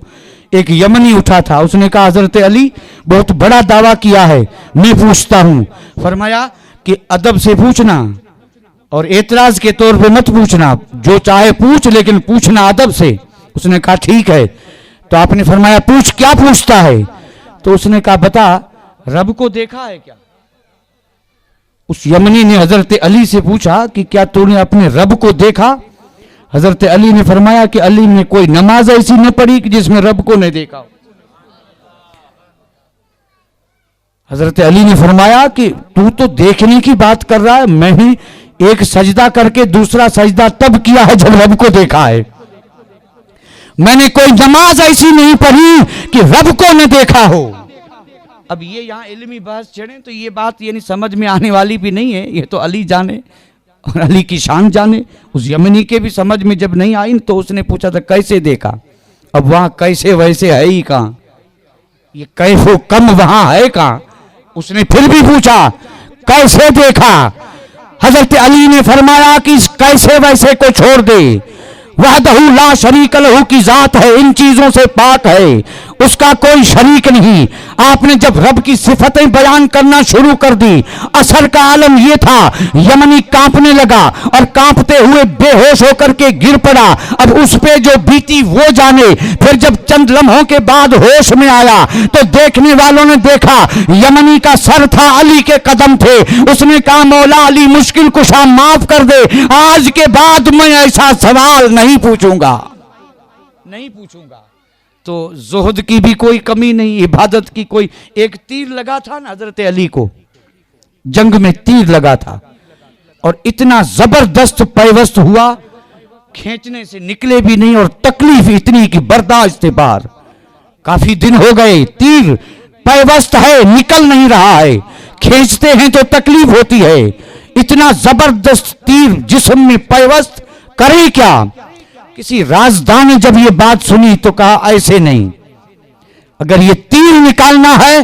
ایک یمنی اٹھا تھا, اس نے کہا حضرت علی بہت بڑا دعویٰ کیا ہے, میں پوچھتا ہوں. فرمایا کہ ادب سے پوچھنا اور اعتراض کے طور پہ مت پوچھنا, جو چاہے پوچھ لیکن پوچھنا ادب سے. اس نے کہا ٹھیک ہے. تو آپ نے فرمایا پوچھ, کیا پوچھتا ہے؟ تو اس نے کہا بتا رب کو دیکھا ہے کیا؟ اس یمنی نے حضرت علی سے پوچھا کہ کیا تو نے اپنے رب کو دیکھا؟ حضرت علی نے فرمایا کہ علی نے کوئی نماز ایسی نہ پڑھی کہ جس میں رب کو نہیں دیکھا. حضرت علی نے فرمایا کہ تو دیکھنے کی بات کر رہا ہے, میں نے ایک سجدہ کر کے دوسرا سجدہ تب کیا ہے جب رب کو دیکھا ہے. میں نے کوئی نماز ایسی نہیں پڑھی کہ رب کو نہ دیکھا ہو. اب یہ یہاں علمی بحث چھڑیں تو یہ بات یعنی سمجھ میں آنے والی بھی نہیں ہے, یہ تو علی جانے اور علی کی شان جانے. اس یمنی کے بھی سمجھ میں جب نہیں آئی تو اس نے پوچھا تھا کیسے دیکھا؟ اب وہاں کیسے ویسے ہے ہی کہاں, یہ کیف و کم وہاں ہے کہاں؟ اس نے پھر بھی پوچھا کیسے دیکھا؟ حضرت علی نے فرمایا کہ اس کیسے ویسے کو چھوڑ دے, وحدہ لا شریک لہ کی ذات ہے, ان چیزوں سے پاک ہے, اس کا کوئی شریک نہیں. آپ نے جب رب کی صفتیں بیان کرنا شروع کر دی, اثر کا عالم یہ تھا, یمنی کانپنے لگا اور کانپتے ہوئے بے ہوش ہو کر کے گر پڑا. اب اس پہ جو بیتی وہ جانے. پھر جب چند لمحوں کے بعد ہوش میں آیا تو دیکھنے والوں نے دیکھا یمنی کا سر تھا, علی کے قدم تھے. اس نے کہا مولا علی مشکل کشا معاف کر دے, آج کے بعد میں ایسا سوال نہیں پوچھوں گا. تو زہد کی بھی کوئی کمی نہیں, عبادت کی کوئی. ایک تیر لگا تھا نا حضرت علی کو, جنگ میں تیر لگا تھا اور اتنا زبردست پیوست ہوا, کھینچنے سے نکلے بھی نہیں, اور تکلیف اتنی کہ برداشت بار. کافی دن ہو گئے, تیر پیوست ہے, نکل نہیں رہا ہے, کھینچتے ہیں تو تکلیف ہوتی ہے. اتنا زبردست تیر جسم میں پیوست, کرے کیا؟ کسی رازدان نے جب یہ بات سنی تو کہا ایسے نہیں, اگر یہ تیر نکالنا ہے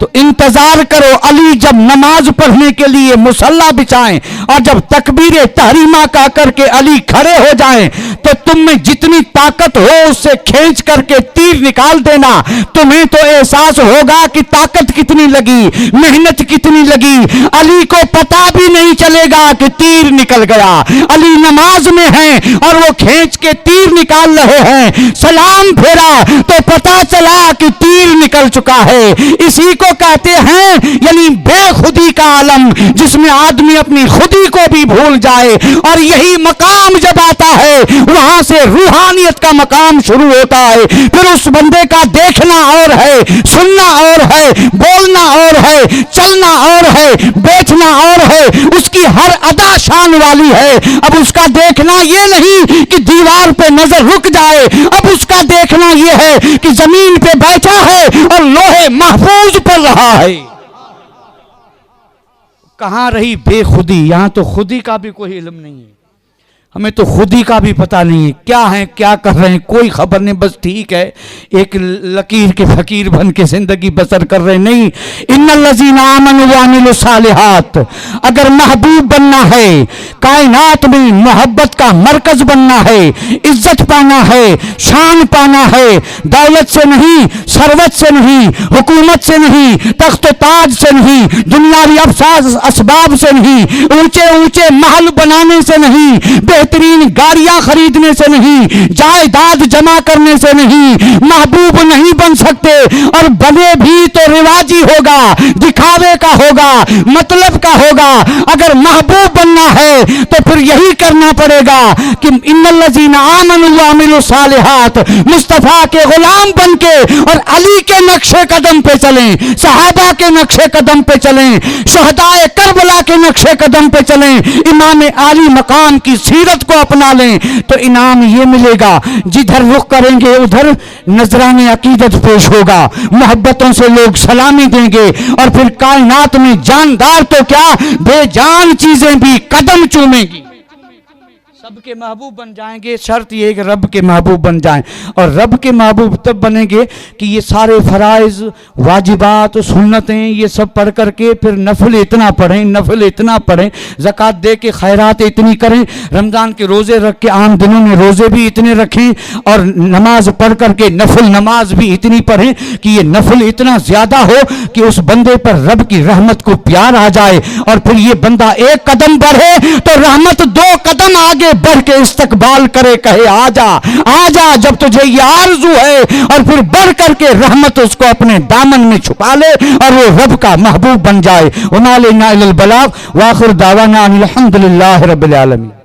تو انتظار کرو, علی جب نماز پڑھنے کے لیے مصلی بچائیں اور جب تکبیر تحریمہ کا کر کے علی کھڑے ہو جائیں تو تم میں جتنی طاقت ہو اس سے کھینچ کر کے تیر نکال دینا. تمہیں تو احساس ہوگا کہ طاقت کتنی لگی, محنت کتنی لگی. علی کو پتا بھی نہیں چلے گا کہ تیر نکل گیا. علی نماز میں ہیں اور وہ کھینچ کے تیر نکال رہے ہیں, سلام پھیرا تو پتا چلا کہ تیر نکل چکا ہے. اسی کو کہتے ہیں یعنی بے خودی کا عالم, جس میں آدمی اپنی خودی کو بھی بھول جائے. اور یہی مقام جب آتا ہے وہاں سے روحانیت کا مقام شروع ہوتا ہے. پھر اس بندے کا دیکھنا اور ہے, سننا اور ہے, بولنا اور ہے, چلنا اور ہے, بیٹھنا اور ہے, اس کی ہر ادا شان والی ہے. اب اس کا دیکھنا یہ نہیں کہ دیوار پہ نظر رک جائے, اب اس کا دیکھنا یہ ہے کہ زمین پہ بیٹھا ہے اور لوہے محفوظ پڑ رہا ہے. کہاں رہی بے خودی؟ یہاں تو خودی کا بھی کوئی علم نہیں ہے, ہمیں تو خودی کا بھی پتہ نہیں ہے کیا ہیں کیا کر رہے ہیں, کوئی خبر نہیں, بس ٹھیک ہے ایک لکیر کے فقیر بن کے زندگی بسر کر رہے. نہیں, ان الذین آمنوا وعملوا الصالحات, اگر محبوب بننا ہے, کائنات میں محبت کا مرکز بننا ہے, عزت پانا ہے, شان پانا ہے, دولت سے نہیں, ثروت سے نہیں, حکومت سے نہیں, تخت و تاج سے نہیں, دنیاوی اسباب سے نہیں, اونچے اونچے محل بنانے سے نہیں, بہترین گاڑیاں خریدنے سے نہیں, جائیداد جمع کرنے سے نہیں, محبوب نہیں بن سکتے. اور بنے بھی تو رواجی ہوگا, دکھاوے کا ہوگا, مطلب کا ہوگا. اگر محبوب بننا ہے تو پھر یہی کرنا پڑے گا کہ ان الذین آمنوا وعملوا الصالحات, مصطفیٰ کے غلام بن کے اور علی کے نقش قدم پہ چلیں, صحابہ کے نقش قدم پہ چلیں, شہدائے کربلا کے نقش قدم پہ چلیں, امام عالی مقام کی سیرت کو اپنا لیں تو انعام یہ ملے گا. جدھر رخ کریں گے ادھر نذران عقیدت پیش ہوگا, محبتوں سے لوگ سلامی دیں گے, اور پھر کائنات میں جاندار تو کیا بے جان چیزیں بھی قدم چومیں گی. سب کے محبوب بن جائیں گے, شرط یہ ہے کہ رب کے محبوب بن جائیں. اور رب کے محبوب تب بنیں گے کہ یہ سارے فرائض, واجبات, سنتیں یہ سب پڑھ کر کے پھر نفل اتنا پڑھیں, زکوٰۃ دے کے خیرات اتنی کریں, رمضان کے روزے رکھ کے عام دنوں میں روزے بھی اتنے رکھیں, اور نماز پڑھ کر کے نفل نماز بھی اتنی پڑھیں کہ یہ نفل اتنا زیادہ ہو کہ اس بندے پر رب کی رحمت کو پیار آ جائے. اور پھر یہ بندہ ایک قدم بڑھے تو رحمت 2 قدم آگے بڑھ کے استقبال کرے, کہے آ جا جب تجھے یہ آرزو ہے, اور پھر بڑھ کر کے رحمت اس کو اپنے دامن میں چھپا لے اور وہ رب کا محبوب بن جائے. وما علینا الا البلاغ, وآخر دعوانا ان الحمد للہ رب العالمین.